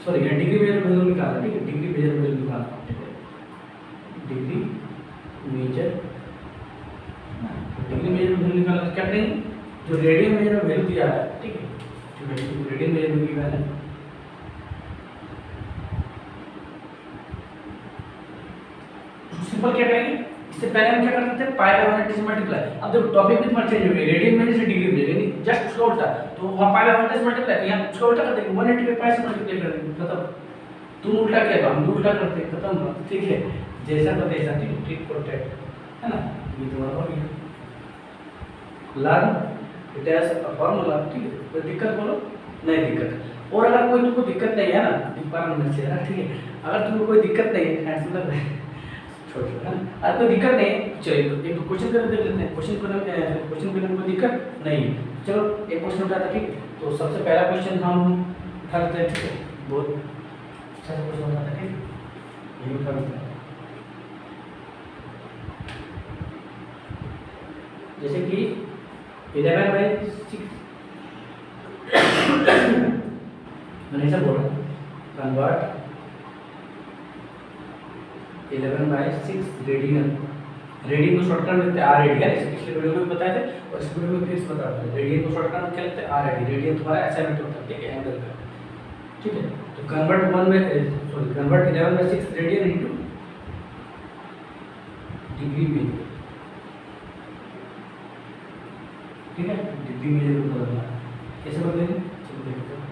सॉरी यहाँ डिग्री मेजर में निकालना, ठीक है, डिग्री मेजर में निकालना, ठीक है, डिग्री मेजर, डिग्री मेजर में निकालना तो क्या करेंगे, जो रेडियन मेजर में वैल्यू दिया है, ठीक है, जो रेडियन मेजर में गिवन है, सिंपल क्या करेंगे, इससे पहले हम क्या करते थे, पाई/180 से मल्टीप्लाई। अब देखो टॉपिक भी तुम्हारा चेंज हो गया, रेडियन मेजर से डिग्री मेजर, यानी जस्ट उसका उल्टा, तो वहां पाई/180 से मल्टीप्लाई, तो यहाँ उसका उल्टा कर देंगे, 180 पे पाई से मल्टीप्लाई कर देंगे, खत्म। तुम उल्टा किया तो हम भी उल्टा करते हैं, खत्म, ठीक है, जैसा तो तैसा, ठीक है, ट्रिक प्रोटेक्ट, है ना। ये तुम्हारा हो गया, learn it as a formula, ठीक है। कोई दिक्कत बोलो, नहीं दिक्कत। और अगर कोई तुमको दिक्कत नहीं है ना, डिपार्टमेंट से है, ठीक है, अगर तुमको कोई दिक्कत नहीं है, आंसर छोड़ है ना, अगर कोई दिक्कत नहीं है, चलिए एक क्वेश्चन करके देख लेते हैं। क्वेश्चन करने में कोई दिक्कत नहीं है, चलो एक क्वेश्चन उठाते हैं, ठीक है। तो सबसे पहला क्वेश्चन हम उठा लेते हैं, ठीक है, बहुत अच्छा सा क्वेश्चन उठाते हैं, ठीक है, ये उठा लेते हैं। जैसे कि 11/6 मैंने ऐसा बोला, कन्वर्ट 11/6 रेडियन, रेडियन को शॉर्टकट में लिखते हैं आर रेडियन, इसे पिछले वीडियो में बताए थे और इस वीडियो में फिर से बता रहा हूं। रेडियन को शॉर्टकट में क्या लिखते हैं, आर रेडियन। रेडियन तुम्हारा असाइनमेंट होता है, ठीक है, एंगल का, ठीक है। तो convert 11/6 radian into degree measure, ठीक है, डिग्री मेजर को बदलना कैसे बदलेंगे, चलो देखते हैं।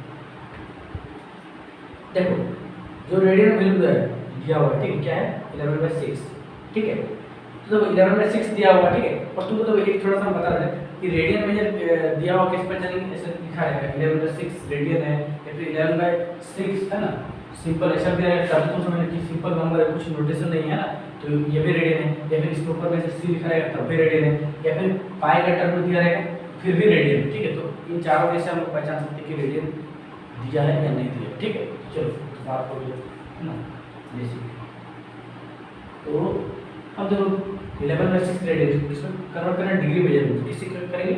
देखो जो रेडियन वैल्यू है दिया हुआ है, ठीक है, क्या है, 11/6, ठीक है। तो 11/6 दिया हुआ, ठीक है, और तुमको तो एक थोड़ा सा बता दें कि रेडियन मेजर दिया हुआ किस पर चलेंगे, ऐसे लिखा है 11/6 रेडियन है, या फिर 11/6 है ना, सिंपल ऐसा दिया है, तब तुम समझ कि सिंपल नंबर है, कुछ नोटेशन नहीं है ना, तो ये भी रेडियन है, या फिर इसके ऊपर में से सी लिखा रहेगा तब भी रेडियन है, या फिर पाई का टर्म दिया रहेगा फिर भी रेडियन, ठीक है। तो इन चारों में से हम लोग पहचान सकते हैं कि रेडियन दिया है या नहीं दिया, ठीक है। चलो बात हो गई है ना बेसिक। तो अब देखो 11/6 रेडियन इसमें कन्वर्ट करना डिग्री मेजरमेंट, किससे करेंगे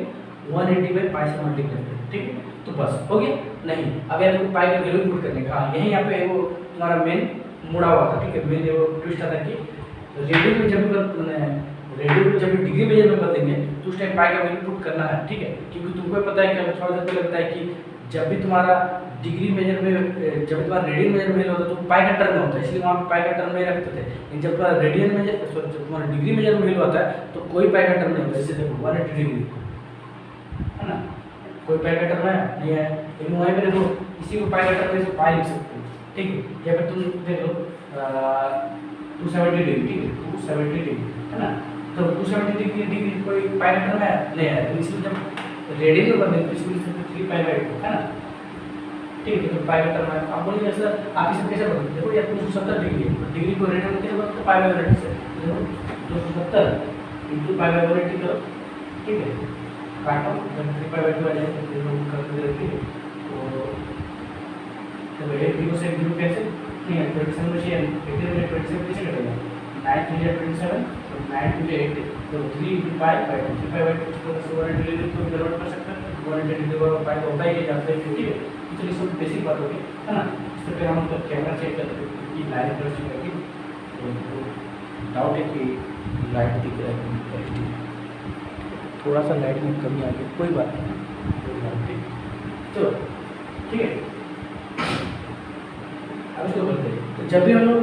180 बाई पाई से मल्टीप्लाई करेंगे, ठीक है। तो बस हो गया। नहीं अब यार पाई का वैल्यू पुट करने का, हाँ यही यहाँ पे वो तुम्हारा मेन मुड़ा हुआ था, ठीक है। मेन वो ट्विस्ट आता कि रेडियन में जब डिग्री मेजर में बदलेंगे तो उस टाइम पाई का वैल्यू पुट करना है, ठीक है। क्योंकि तुमको पता है कि थोड़ा सा पहले बताया कि जब भी तुम्हारा डिग्री मेजर में जब भी तुम्हारा रेडियन मेजर में होता है तो पाई का टर्म में होता है, इसलिए वहाँ पे पाई का टर्म नहीं रखते थे। लेकिन जब तुम्हारा रेडियन मेजर जब तुम्हारा डिग्री मेजर में होता है तो कोई पाई का टर्म नहीं होता। जैसे देखो 180 डिग्री है ना, कोई पाई का टर्म है नहीं है, लेकिन वहीं पे देखो इसी को पाई का टर्म में पाई लिख सकते हो, ठीक है। या फिर तुम देख लो 270 डिग्री, ठीक है 270 डिग्री है ना, तो 270 डिग्री कोई पाई का टर्म है नहीं है, तो इसलिए जब रेडियन में बदलेंगे तो इसमें 3 पाई बाई 2 है ना, ठीक है। तो पाई का टर्म है, आप बोलिए सर आप इसे कैसे बदलते, देखो ये 270 डिग्री है, डिग्री को रेडियन में कैसे बदलते पाई बाई 180 से, देखो 270 इनटू पाई बाई 180 करो, ठीक है। काटो जब 3 पाई बाई 2 आ जाए तो फिर हम कर देंगे, ठीक है। तो एक जीरो से जीरो कैसे नहीं है 27 में से 27 कैसे कटेगा 9 3 या 27 तो 9 2 या 8 तो 3 into pi by 2 3 pi by 2 को 180 डिग्री को कन्वर्ट कर सकते हैं, 180 डिग्री का पाई होता ही जाता है, ठीक है। तो चलिए सब बेसिक बात होगी है ना। इससे पहले हम तो कैमरा चेक करते हैं कि लाइट पर चेक करके तो डाउट है कि लाइट दिख रहा है, थोड़ा सा लाइट में कमी आ गई, कोई बात नहीं, चलो ठीक है। अब इसको करते हैं, तो जब भी हम लोग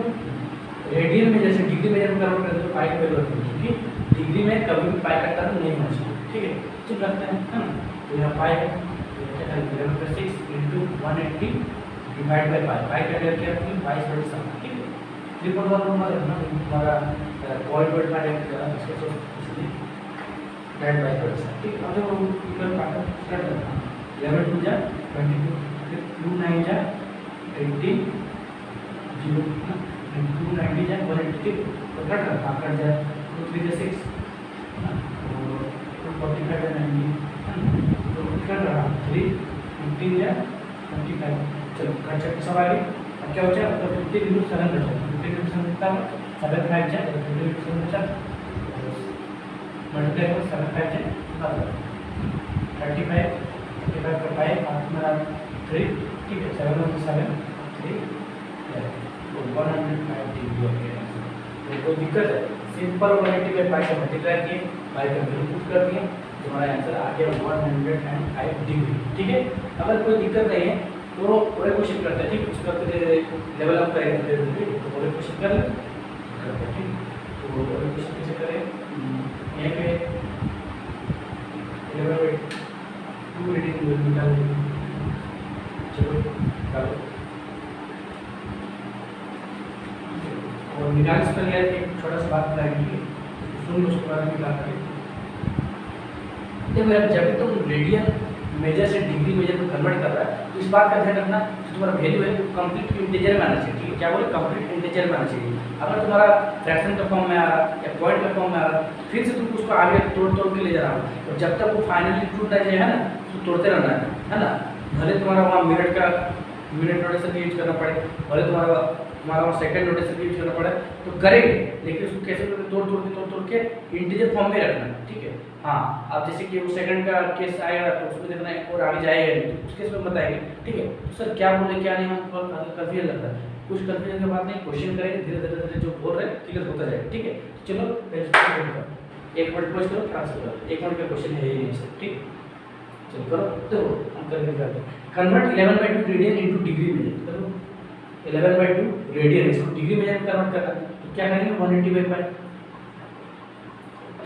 रेडियन में जैसे डिग्री मेजर में कन्वर्ट करते हैं तो पाई का वैल्यू रखते हैं, क्योंकि डिग्री में कभी भी पाई का टर्म नहीं होना चाहिए, ठीक है। चुप रखते हैं है ना। तो यहाँ पाई है 6 into 180 डिवाइड बाय पाई, पाई का वैल्यू क्या है 22/7, ठीक है। 3.1 नंबर है ना हमारा पॉइंट वर्ड का है इसको तो इसलिए डिवाइड बाय 22, ठीक है। अब देखो इक्वल पार्ट कर देना 11 2 जा 22 फिर 2 9 जा 18 0 290 जाए 180 तो कट रहा कट जाए 2 3 6 और 45 जाए 90 तो कट रहा 3 15 जाए 25, चलो कट चेक सब आ गई। अब क्या बचा तो 50 into 7 बचा, 50 into 7 कितना 7 5 जाए तो 50 into 7 बचा मल्टीप्लाई करो 7 5 जाए 35 का 5 हाथ में 3, ठीक है 7 1 7 3 तो 105 डिग्री हो गया। तो कोई दिक्कत है सिंपल 180 बाई पाई से मल्टीप्लाई किए पाई का वैल्यू पुट कर दिए, तुम्हारा आंसर आ गया 105 डिग्री, ठीक है। अगर कोई दिक्कत नहीं है तो पूरे क्वेश्चन करते हैं, ठीक है। उसका फिर लेवल अप करेंगे तो पूरे क्वेश्चन कर लें करते हैं, ठीक। तो पूरे क्वेश्चन कैसे करें यहाँ पे 11/2 रीडिंग निकाल देंगे, चलो निकालो। और निकाल से पहले एक छोटा सा बात बताएंगे सुन लो, उसके बाद में क्या करें। देखो यार जब तुम रेडियन मेजर से डिग्री मेजर में कन्वर्ट कर रहा है तो इस बात का ध्यान रखना जो तुम्हारा वैल्यू है कंप्लीट इंटीजर में आना चाहिए, ठीक है। क्या बोले कंप्लीट इंटीजर में आना चाहिए। अगर तुम्हारा फ्रैक्शन का फॉर्म में आ रहा या पॉइंट का फॉर्म में आ रहा फिर से तुम उसको आगे तोड़ के ले जा रहा हो, और जब तक वो फाइनली टूट ना जाए है ना तो तोड़ते रहना है ना। भले तुम्हारा वहाँ मिनट नोटेशन भी यूज करना पड़े, भले तुम्हारा वहाँ सेकंड नोटेशन भी यूज करना पड़े तो करेंगे, लेकिन उसको कैसे तोड़ के इंटीजर फॉर्म में रखना, ठीक है। हाँ अब जैसे कि वो सेकंड का केस आएगा तो उसमें देखना है और आगे जाएगा नहीं तो उस केस में बताएंगे, ठीक है। तो सर क्या बोले क्या नहीं हमको कंफ्यूजन लगता है, कुछ कंफ्यूजन की बात नहीं, क्वेश्चन करेंगे धीरे धीरे जो बोल रहे हैं क्लियर होता जाएगा, ठीक है। चलो 1 मिनट पॉज करो आंसर करो, 1 मिनट का क्वेश्चन है ये सर, ठीक। चलो करो तो हम करके convert 11/2 radian into degree measure करो। 11/2 रेडियन इसको डिग्री मेजर में कन्वर्ट करना तो क्या करेंगे 180 बाई पाई,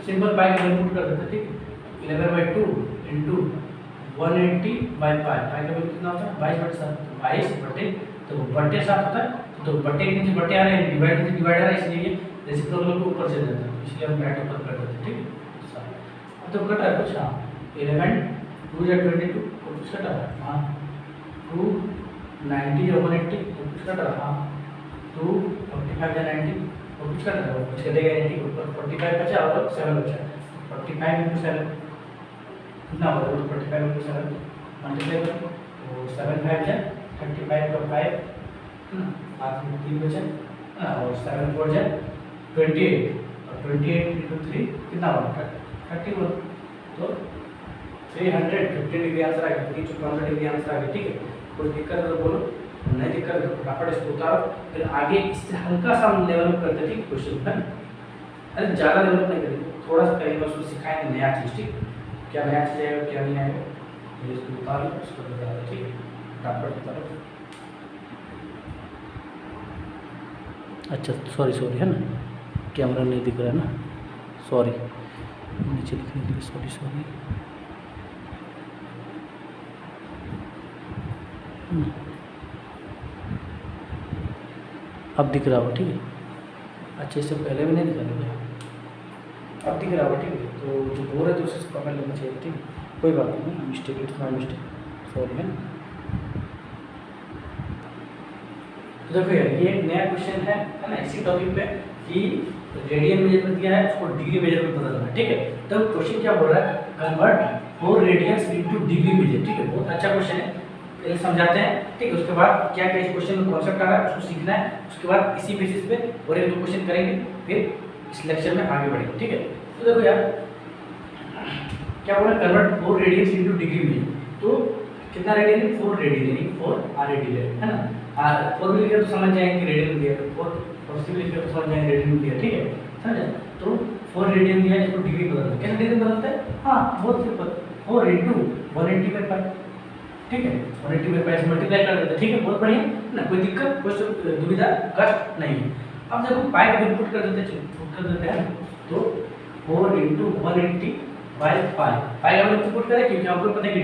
सिंपल पाई का वैल्यू पुट कर देते, ठीक है। 11/2 इनटू 180 बाई पाई, पाई का वैल्यू कितना होता है 22/7, 22 बटे तो बटे 7 होता है तो बटे के नीचे बटे आ रहे हैं डिवाइड नीचे डिवाइड आ रहा है, इसलिए रेसिप्रोकल को ऊपर चले जाता है, इसलिए हम ब्रैकेट ऊपर कर देते हैं, ठीक है। तो कट रहा है कुछ, हाँ 11 2 या 22 और कुछ कट रहा है, हाँ 290 या 180 और कुछ कट रहा है, हाँ 245 या 90 और कुछ कट रहा है, कुछ कटेगा 80 ऊपर 45 बचा और 7 बचा, 45 into 7 कितना होगा रूट 45 इंटू 7 मल्टीप्लाई करो तो 7 5 जा 35 का 5 हाथ में 3 बचा और 7 4 जा 28 और 28 इंटू 3 कितना होगा 31 तो 315 डिग्री आंसर आ गया 315 डिग्री आंसर आ गया। ठीक है, कोई दिक्कत है तो बोलो, नहीं दिक्कत है तो फटाफट इसको उतारो, फिर आगे इससे हल्का सा हम डेवलप करते ठीक क्वेश्चन है। अरे ज़्यादा डेवलप नहीं करेंगे, थोड़ा सा करेंगे, उसको सिखाएंगे नया चीज़। ठीक, क्या नया चीज़ आएगा क्या नहीं आएगा ये इसको उतार लो, उसको बता दो। ठीक है, फटाफट उतारो। अच्छा सॉरी है ना, कैमरा नहीं दिख रहा है ना, सॉरी नीचे लिखने के लिए सॉरी। अब दिख रहा हो ठीक है, अच्छा इससे पहले भी नहीं दिखा था, अब दिख रहा हो ठीक है। तो जो बोल रहे थे उसे पकड़ लेना चाहिए। ठीक है, कोई बात नहीं, mistake it's my mistake, sorry है ना। तो देखो यार ये एक नया क्वेश्चन है ना इसी टॉपिक पे कि रेडियन मेजरमेंट दिया है, उसको डिग्री मेजरमेंट बदलना है। ठीक है, तो क्वेश्चन क्या बोल रहा है, convert 4 radians into degree measure. ठीक है, बहुत अच्छा क्वेश्चन है, पहले समझाते हैं। ठीक है, उसके बाद क्या क्या इस क्वेश्चन में कॉन्सेप्ट आ रहा है उसको सीखना है, उसके बाद इसी बेसिस पे और एक दो क्वेश्चन करेंगे, फिर इस लेक्चर में आगे बढ़ेंगे। ठीक है, तो देखो यार क्या बोला, convert 4 radians into degree measure. तो कितना रेडियन है, 4 रेडियन यानी 4 रेडियन है ना। आर 4 भी लिखा तो समझ जाएंगे रेडियन दिया, 4 और सी भी लिखा तो समझ जाएंगे रेडियन दिया। ठीक है, समझा। तो 4 रेडियन दिया है, इसको डिग्री बदलना है। कैसे डिग्री बदलते हैं, हाँ बहुत सिंपल, 4 इंटू 180/5। ठीक है, 180/5 से मल्टीप्लाई कर देते हैं। ठीक है, बहुत बढ़िया ना, कोई दिक्कत कोई दुविधा कष्ट नहीं है। अब देखो पाई को इनपुट कर देते हैं तो 4 इंटू 180/5 पाई का इनपुट करें, क्योंकि हमको पता है कि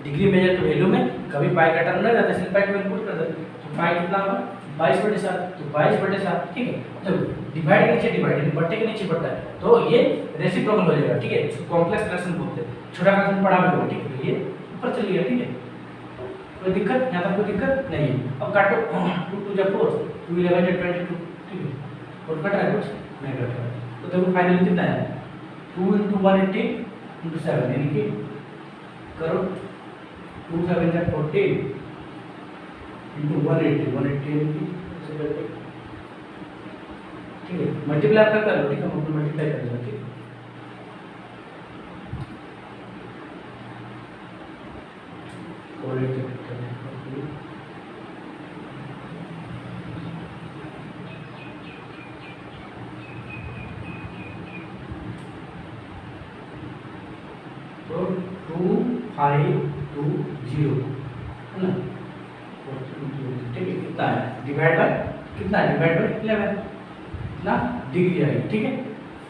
डिग्री मेजर के वैल्यू में कभी पाई का टर्म नहीं रहता, इसलिए पाई को इनपुट कर देते हैं। तो पाई कितना होगा 22/7, तो 22/7। ठीक है, तो डिवाइड के नीचे डिवाइड, बट्टे के नीचे बट्टा है, तो ये रेसिप्रोकल हो जाएगा। ठीक है, इसको कॉम्प्लेक्स फ्रैक्शन बोलते हैं, छोटा फ्रैक्शन पढ़ा भी होगा। ठीक है, ये ऊपर चलिए। ठीक है, कोई दिक्कत, यहाँ तक कोई दिक्कत नहीं है। अब काटो 2 2 जा 4, 2 11 जा 22। ठीक है, और कट रहा है कुछ नहीं कट रहा है, तो देखो फाइनली कितना है 2 इंटू 180 इंटू 7 यानी कि करो 2 7 जा 40 इंटू 180 यानी कि ठीक है, मल्टीप्लाई कर लो। ठीक है, हम मल्टीप्लाई कर देंगे। ठीक है, और एक तो 2520 है ना, ठीक है, कितना है डिवाइड बाय कितना है, डिवाइड बाय 11 ना डिग्री आएगी। ठीक है,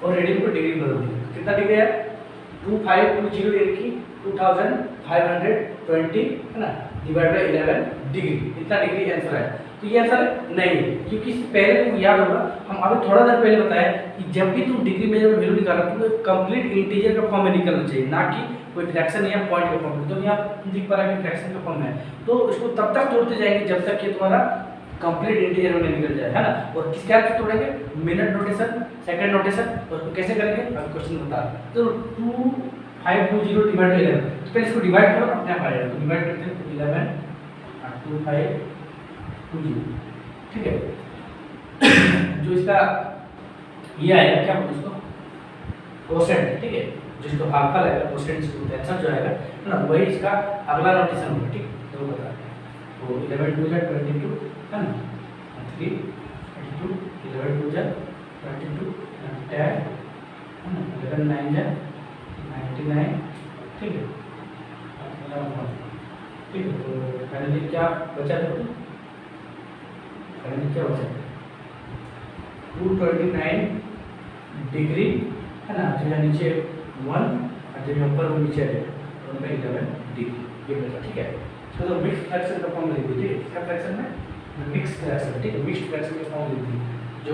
और रेडियन को डिग्री बदल दी, कितना डिग्री है 2520 यानी कि 2520 है ना, डिवाइड बाय 11 डिग्री, इतना डिग्री आंसर है। तो ये आंसर नहीं है, क्योंकि पहले तुमको याद होगा, हम अभी थोड़ा देर पहले बताया कि जब भी तुम डिग्री मेजर में वैल्यू निकाल रहे हो तो कंप्लीट इंटीजर का फॉर्म में निकलना चाहिए, ना कि कोई फ्रैक्शन या पॉइंट का फॉर्म में। तो यहाँ दिख पा रहा है कि फ्रैक्शन का फॉर्म है, तो इसको तब तक तोड़ते जाएंगे जब तक कि तुम्हारा कंप्लीट इंटीजर में निकल जाए, है ना। और किसके हाथ से तोड़ेंगे, मिनट नोटेशन, सेकंड नोटेशन, और उसको कैसे करेंगे अभी क्वेश्चन बता रहे हैं। तो 2520 डिवाइड बाय 11, तो पहले इसको डिवाइड करो, अपने आप आ जाएगा। तो डिवाइड करते हैं 11 और 2520। ठीक है, जो इसका ये आएगा क्या बोलते हैं इसको, कोसेंट। ठीक है, जिसको भागफल आएगा कोसेंट आंसर जो आएगा है ना, वही इसका अगला नोटेशन होगा। ठीक, तो बता तो 11 2 जा 22 है ना, 3 22 11 2 जा 22 10 है ना, 11 9 जा 99। ठीक है, ठीक है, तो फाइनली क्या बचा था, फाइनली क्या बचा 229 डिग्री है ना, जो यहाँ नीचे 1 और जो यहाँ ऊपर वो नीचे है उनका 11 डिग्री ये बचा। ठीक है, तो मिक्स फ्रैक्शन का फॉर्म लिख दीजिए, इसका फ्रैक्शन में मिक्स फ्रैक्शन। ठीक है, मिक्स फ्रैक्शन का फॉर्म लिख दीजिए, जो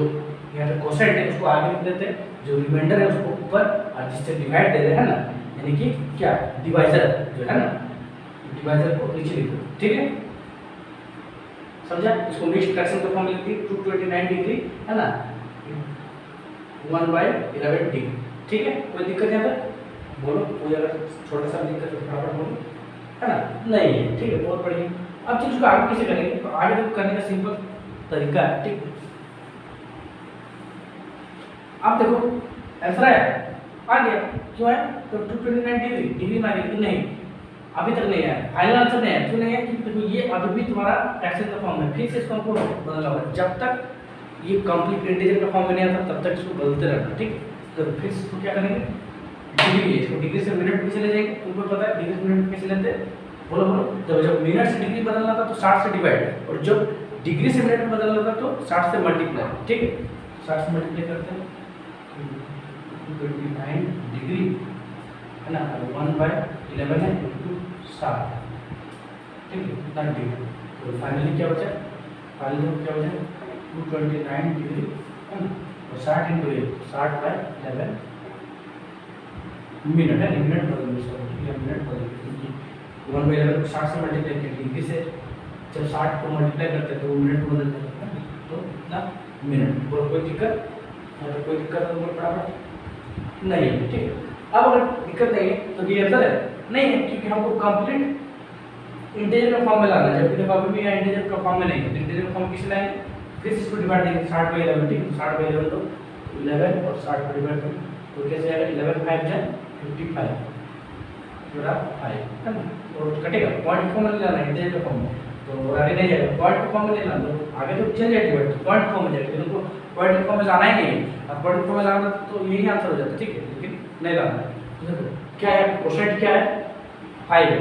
यहाँ पे कोसेंट है उसको आगे लिख देते हैं, जो रिमाइंडर है उसको ऊपर, और जिससे डिवाइड दे रहे हैं ना, यानी कि क्या डिवाइजर जो है ना, डिवाइजर को नीचे लिख दो। ठीक है, समझा, इसको मिक्स फ्रैक्शन का फॉर्म लिख दी 229 डिग्री है ना 1/11 डिग्री। ठीक है, कोई दिक्कत यहाँ पर बोलो कोई अगर छोटा सा दिक्कत तो फटाफट बोलो, है ना? नहीं है, ठीक है, बहुत बढ़िया। अब चीज को आगे कैसे करेंगे, तो आगे तो करने का सिंपल तरीका है, ठीक है। अब देखो आंसर आया, आ गया, क्यों है? तो 229 डिग्री डिग्री में आ गया कि नहीं, अभी तक नहीं आया, फाइनल आंसर नहीं आया, क्यों नहीं है? क्योंकि देखो ये अभी भी तुम्हारा फ्रैक्शन का फॉर्म है, फिर से इसको हमको बदलना होगा, जब तक ये कंप्लीट इंटीजर का फॉर्म में नहीं आता तब तक इसको बदलते रहना, ठीक है। तो फिर इसको क्या करेंगे, डिग्री, इसको डिग्री से मिनट में चले जाएंगे, तुमको पता है डिग्री से मिनट कैसे लेते हैं, बोलो बोलो। जब मिनट से डिग्री बदलना था तो 60 से डिवाइड, और जब डिग्री से मिनट में बदलना था तो 60 से मल्टीप्लाई, ठीक है। 60 से मल्टीप्लाई करते हैं 29 डिग्री, है ना, 1/11 है इंटू 60, ठीक है, इतना डिग्री। तो फाइनली क्या बचा, फाइनली क्या बचा 229 डिग्री, है ना, और 60 इंटू 1 60/11 मिनट है, मिनट बदल दो, मिनट बदल, क्योंकि 1/11 को 60 से मल्टीप्लाई करके डिग्री से जब 60 को मल्टीप्लाई करते हैं तो वो मिनट बदल जाता है, तो इतना मिनट। बोलो कोई दिक्कत, अगर कोई दिक्कत तो बोलो बराबर नहीं है, ठीक है। अब अगर दिक्कत नहीं है तो ये आंसर है नहीं है, क्योंकि हमको कंप्लीट इंटीजर का फॉर्म में लाना है, जबकि देखो अभी भी यहाँ इंटीजर का फॉर्म में नहीं है, तो इंटीजर का फॉर्म किस लाएंगे, फिर इसको डिवाइड देंगे 60/11, ठीक है, 60/11 तो 11 और 60 को डिवाइड करें तो कैसे आएगा, 11 5 जा 55 पूरा 5, है ना, और कटेगा, पॉइंट फॉर्म में लाना है इंटीजर का फॉर्म में, तो आगे नहीं जाएगा, पॉइंट फॉर्म में नहीं लाना, तो आगे तो चल जाएगा डिवाइड, पॉइंट फॉर्म में जाएगा, इनको पॉइंट फॉर्म में लाना ही नहीं है, अब पॉइंट फॉर्म में लाना तो यही आंसर हो जाता, ठीक है, लेकिन नहीं लाना है। तो देखो क्या है, क्वोशेंट क्या है, 5 है,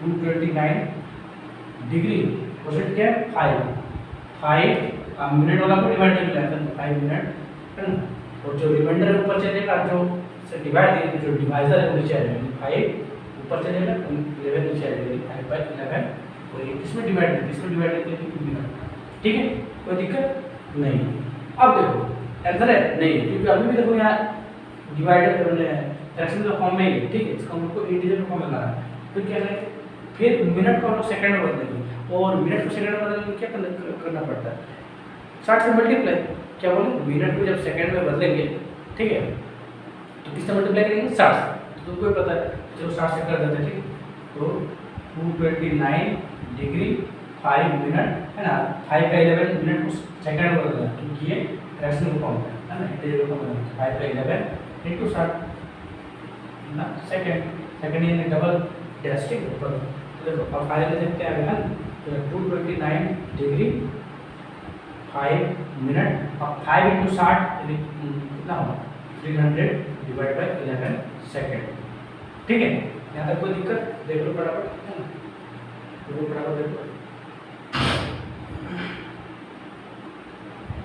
229 डिग्री, क्वोशेंट क्या है 5 मिनट वाला को डिवाइड कर लेते हैं 5 मिनट, है ना, और जो रिमाइंडर ऊपर चलेगा, जो से डिवाइड देंगे, जो डिवाइजर है वो नीचे आ जाएगा, 5 ऊपर चलेगा 11 नीचे आ जाएगा, 5/11, और ये किसमें डिवाइड है, किसमें डिवाइड करते हैं 2 मिनट, ठीक है, कोई दिक्कत नहीं। अब देखो आंसर है नहीं, क्योंकि अभी भी देखो यहाँ डिवाइडर फ्रैक्शन का फॉर्म में ही है, ठीक है, इसका हमको इंटीजर का फॉर्म में लाना है, तो क्या करें, फिर मिनट को हम लोग सेकंड में बदलेंगे, और मिनट को सेकंड में बदलने में क्या करना पड़ता है, 60 से मल्टीप्लाई, क्या बोले, मिनट को जब सेकंड में बदलेंगे, ठीक है, तो किससे मल्टीप्लाई करेंगे 60, तो तुमको पता है, चलो 60 से कर देते हैं, ठीक है, तो 229 डिग्री 5 मिनट, है ना, 5/11 मिनट को सेकंड में बदलना, क्योंकि ये फ्रैक्शन का फॉर्म है ना, इंटीजर का फॉर्म है, 5/11 इंटू 60 ना, सेकंड ये डबल डैश, ठीक है, ऊपर देखो। अब फाइनल देखते हैं ना, तो 229 डिग्री 5 मिनट, अब 5 इंटू 60 कितना होगा 300/11 सेकेंड, ठीक है। यहाँ तक कोई दिक्कत, देख लो फटाफट, है ना, देखो फटाफट देखो,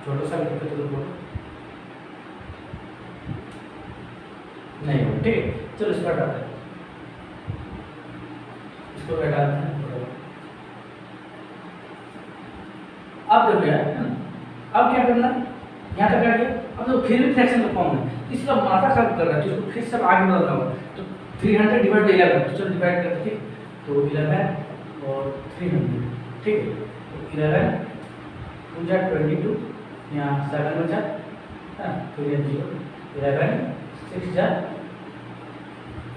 छोटा सा दिक्कत तो बोलो नहीं हो, ठीक है, चलो इसको हटाते हैं, इसको हटा देते हैं। अब देखो यार, है ना, अब क्या करना है, यहाँ तक आ गया, अब तो फिर भी फ्रैक्शन का फॉर्म है, इसका माथा खराब कर रहा है, तो इसको फिर सब आगे बढ़ना होगा, तो 300/11, तो चलो डिवाइड करते, ठीक, तो 11 और 300, ठीक है, तो 11 2 जा 22, यहाँ 7 बचा, है, फिर ये 0, 11 6 जा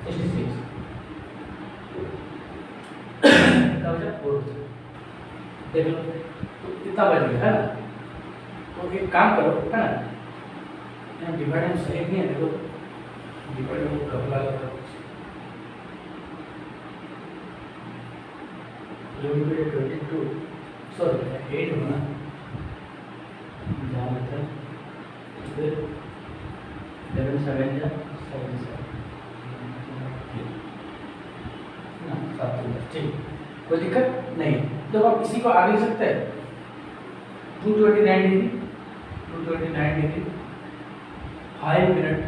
66, कितना बचा 4, देख लो कितना बच गया, है ना। तो एक काम करो, है ना, यहाँ डिवाइड सही नहीं है, देखो डिवाइड को कपड़ा लगा, जो भी 22 सॉरी 8 होना, जहाँ होता है फिर 11 7 जा 7 ठीक, कोई दिक्कत नहीं। तो आप इसी को आगे लिख सकते हैं 229 डिग्री 5 मिनट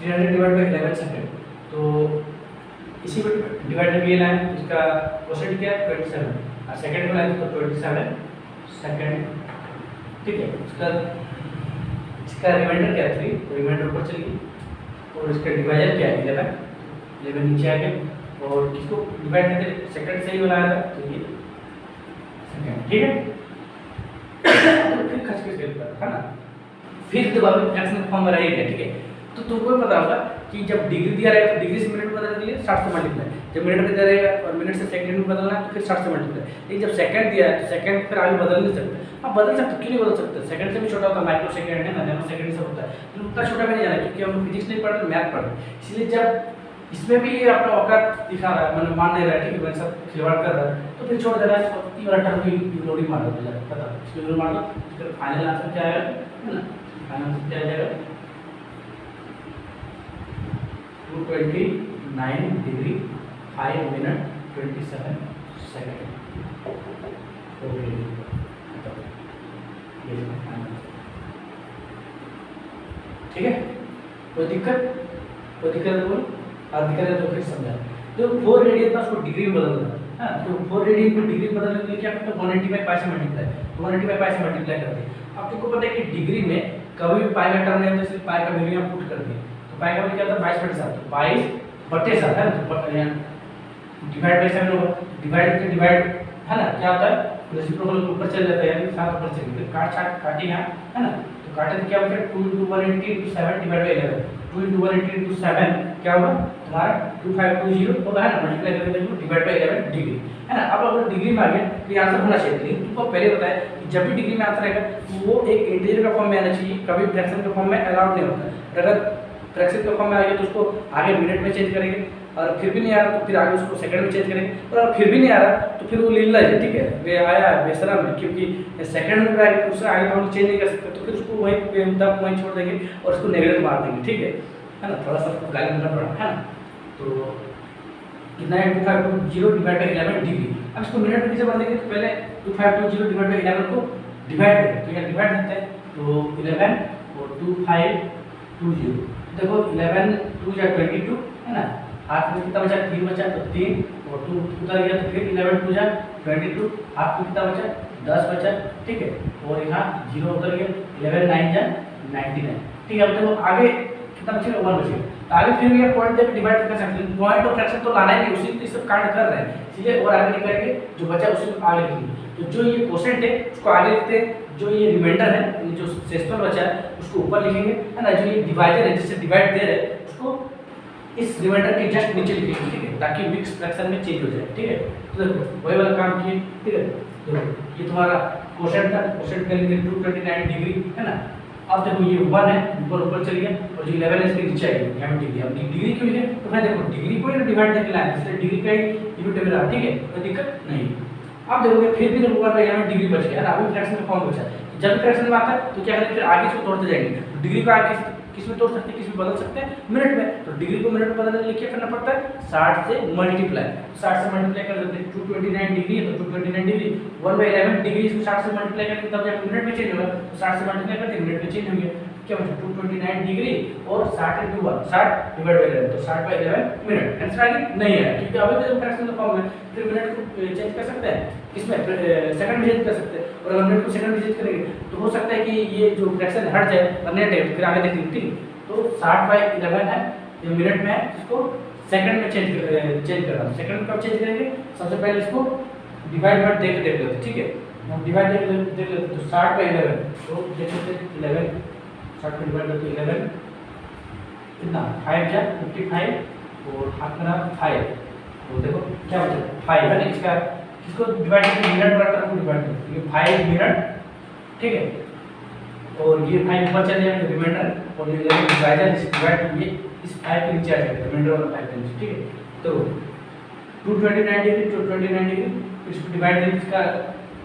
300/11 सेकेंड, तो इसी को डिवाइड करके ये लाइन, इसका क्वोशेंट क्या है 27, और सेकंड को लाइन तो 27 सेकंड, ठीक है। इसका रिमाइंडर क्या है 3, तो रिमाइंडर ऊपर चलिए, और इसका डिवाइजर क्या है 11 नीचे आ गया, और किसको डिवाइड करके सेकंड से ही बनाया था, तो ये सेकंड, ठीक है। तो फिर खच के है ना, फिर जब अभी फ्रैक्शन का फॉर्म रहेगा, ठीक है। तो तुमको भी पता होगा कि जब डिग्री दिया रहेगा तो डिग्री से मिनट में बदलने के लिए 60 से मल्टीप्लाई, जब मिनट में दिया रहेगा और मिनट से सेकंड में बदलना है तो फिर 60 से मल्टीप्लाई। लेकिन जब सेकंड दिया है तो सेकंड फिर आगे बदल नहीं सकते। हाँ बदल सकते, क्यों नहीं बदल सकते, सेकंड से भी छोटा होता है, माइक्रो सेकंड है ना, नैनो सेकंड सब होता है, तो उतना छोटा भी नहीं जाना, क्योंकि हम फिजिक्स नहीं पढ़ रहे, मैथ पढ़ रहे। इसलिए जब इसमें भी ये अपना औकात दिखा रहा है, मतलब मान नहीं रहा है, ठीक है, मैंने सब खिलवाड़ कर रहा है, तो फिर छोड़ दे रहा है। और ये वाला टर्म को इग्नोर ही मार दो, पता इग्नोर मार दो, फिर फाइनल आंसर क्या आएगा, है ना, फाइनल आंसर क्या आ जाएगा 229 डिग्री 5 मिनट 27 सेकंड। ठीक है, कोई दिक्कत है तो बोल, और दिक्कत है तो फिर समझा। तो 4 रेडियन था उसको डिग्री में बदलना है, हाँ, तो 4 रेडियन को डिग्री में बदलने के लिए क्या करते हैं, 180 पाई से मल्टीप्लाई, 180 पाई से मल्टीप्लाई करते हैं। अब तुमको पता है कि डिग्री में कभी भी पाई का टर्म नहीं होता, इसलिए पाई का वैल्यू यहाँ पुट कर दिए, तो पाई का वैल्यू क्या होता है 22/7 है ना, तो डिवाइड बाय 7 होगा, डिवाइड है ना, क्या होता है रेसिप्रोकल ऊपर चल जाता है, यानी 7 ऊपर चल गया, काटे यहाँ, है ना, तो काटे तो क्या होगा 2 × 180 × 7 डिवाइड बाय 11, 2 × 180 × 7 क्या होगा तुम्हारा 2520 होगा, है ना, मल्टीप्लाई करके देखो डिवाइड बाय 11 डिग्री, है ना। अब अगर डिग्री में आ गया तो ये आंसर होना चाहिए, लेकिन तुमको पहले बताया कि जब भी डिग्री में आंसर आएगा तो वो एक इंटीजर का फॉर्म में आना चाहिए, कभी फ्रैक्शन के फॉर्म में अलाउड नहीं होता। अगर फ्रैक्शन के फॉर्म में आ गया तो उसको आगे मिनट में चेंज करेंगे, और फिर भी नहीं आ रहा तो फिर आगे उसको सेकंड में चेंज करेंगे, और अगर फिर भी नहीं आ रहा तो फिर वो लीला है, ठीक है, वे आया बेशरम है, क्योंकि सेकंड में आगे उससे आगे तो हम चेंज नहीं कर सकते, तो फिर उसको वहीं बेमुद्दा वहीं छोड़ देंगे और उसको नेगेटिव मार देंगे, ठीक है ना, थोड़ा सा आपको गाइड करना पड़ा, है ना। तो कितना है 2520 डिवाइड बाय 11 डिग्री। अब इसको मिनट में कैसे बदलेंगे, तो पहले 2520 डिवाइड बाय 11 को डिवाइड करें, तो यहाँ डिवाइड करते हैं, तो 11 और 2520, देखो 11 2 या 22, है ना, हाथ में कितना बचा 3 बचा, तो 3 और 2 उधर गया, तो फिर 11 2 जा 22, हाथ में कितना बचा 10 बचा, ठीक है, और यहाँ 0 उधर गया, 11 9 जा 99, ठीक है। अब देखो आगे कितना बचेगा 1 बचेगा, तो आगे फिर ये पॉइंट देकर डिवाइड कर सकते हैं, पॉइंट और फ्रैक्शन तो लाना ही नहीं, उसी को सब कांड कर रहे हैं, इसलिए और आगे नहीं करेंगे, जो बचा उसी को आगे लिखेंगे। तो जो ये क्वोशेंट है उसको आगे लिखते हैं, जो ये रिमाइंडर है जो शेषफल बचा है उसको ऊपर लिखेंगे, है ना, जो ये डिवाइडर है जिससे डिवाइड दे रहे हैं उसको इस रिमाइंडर के जस्ट नीचे लिखेंगे, ठीक है, ताकि मिक्स फ्रैक्शन में चेंज हो जाए, ठीक है। तो देखो वही वाला काम किए, ठीक है, देखो ये तुम्हारा क्वोशेंट था, क्वोशेंट कर लीजिए 229 डिग्री, है ना। अब देखो ये 1 है, ऊपर चल गया, और जो 11 है इसके नीचे आएगी, यहाँ डिग्री। अब डिग्री क्यों लिखे, तो भाई देखो डिग्री को डिवाइड करके लाए, इसलिए डिग्री का ही यूनिट टेबल आ, ठीक है, कोई दिक्कत नहीं। अब देखोगे फिर भी देखो 1 यहाँ डिग्री बच गया, अभी फ्रैक्शन का फॉर्म बचा, जब फ्रैक्शन में आता है तो क्या करेंगे, फिर आगे इसको तोड़ते जाएंगे, तो डिग्री को आगे किस में तोड़ सकते हैं, किस में बदल सकते हैं, मिनट में, तो डिग्री को मिनट में बदलने के लिए क्या करना पड़ता है 60 से मल्टीप्लाई, 60 से मल्टीप्लाई कर देते हैं, 229 डिग्री है तो 229 डिग्री 1/11 डिग्री, इसको 60 से मल्टीप्लाई करके तब जाकर मिनट में चेंज होगा, तो 60 से मल्टीप्लाई करके मिनट में चेंज हो गया, क्या बचा 229 डिग्री और 60 × 1 60 डिवाइड बाय 11, तो 60/11 मिनट। आंसर आ गया नहीं है, क्योंकि अभी तो फ्रैक्शन का फॉर्म है, फिर मिनट को चेंज कर सकते हैं, इसमें सेकंड में चेंज कर सकते हैं, और अगर मिनट को सेकंड में चेंज करेंगे तो हो सकता है कि ये जो फ्रैक्शन हट जाए और नेट है, फिर आगे देखेंगे, ठीक है। तो 60/11 है, ये मिनट में है, इसको सेकंड में चेंज कर रहा हूँ, सेकंड में कब चेंज करेंगे, सबसे पहले इसको डिवाइड बाय देख लेते हैं, ठीक है, हम डिवाइड देख लेते, तो 60/11, तो देख लेते 11 60 में डिवाइड करते 11 कितना 5 जा 55 और हाथ में 5, तो देखो क्या बचा 5 है ना, इसका इसको डिवाइड करके मिनट वाला टर्म को डिवाइड करते हैं, ये 5 मिनट, ठीक है, और ये 5 ऊपर चले जाएंगे रिमाइंडर, और ये 11 डिवाइडर इस डिवाइड ये इस 5 के नीचे आ जाएगा, रिमाइंडर वाला 5 के नीचे, ठीक है। तो 229 डिग्री 229 डिग्री, इसको डिवाइड करके इसका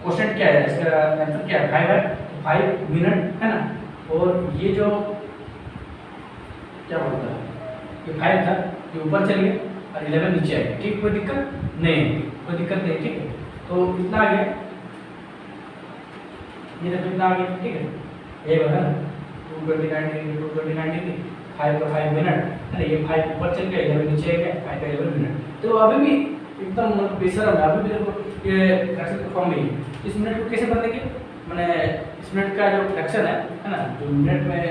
क्वोशेंट क्या है, इसका आंसर क्या है 5 है, तो 5 मिनट, है ना, और ये जो क्या बोलता है ये 5 था, ये ऊपर चल गया और 11 नीचे आ गया, ठीक, कोई दिक्कत नहीं, कोई दिक्कत नहीं, ठीक है। तो इतना आ गया, ये देखो इतना आ गया, ठीक है, ये बता 229 डिग्री 5 का 5 मिनट, है ये 5 ऊपर चल गया 11 नीचे आ गया, 5 का 11 मिनट। तो अभी भी एकदम बेशर्म है, अभी भी देखो ये फ्रैक्शन का फॉर्म में ही, इस मिनट को कैसे बदलेंगे, मैंने इस मिनट का जो फ्रैक्शन है ना, जो मिनट में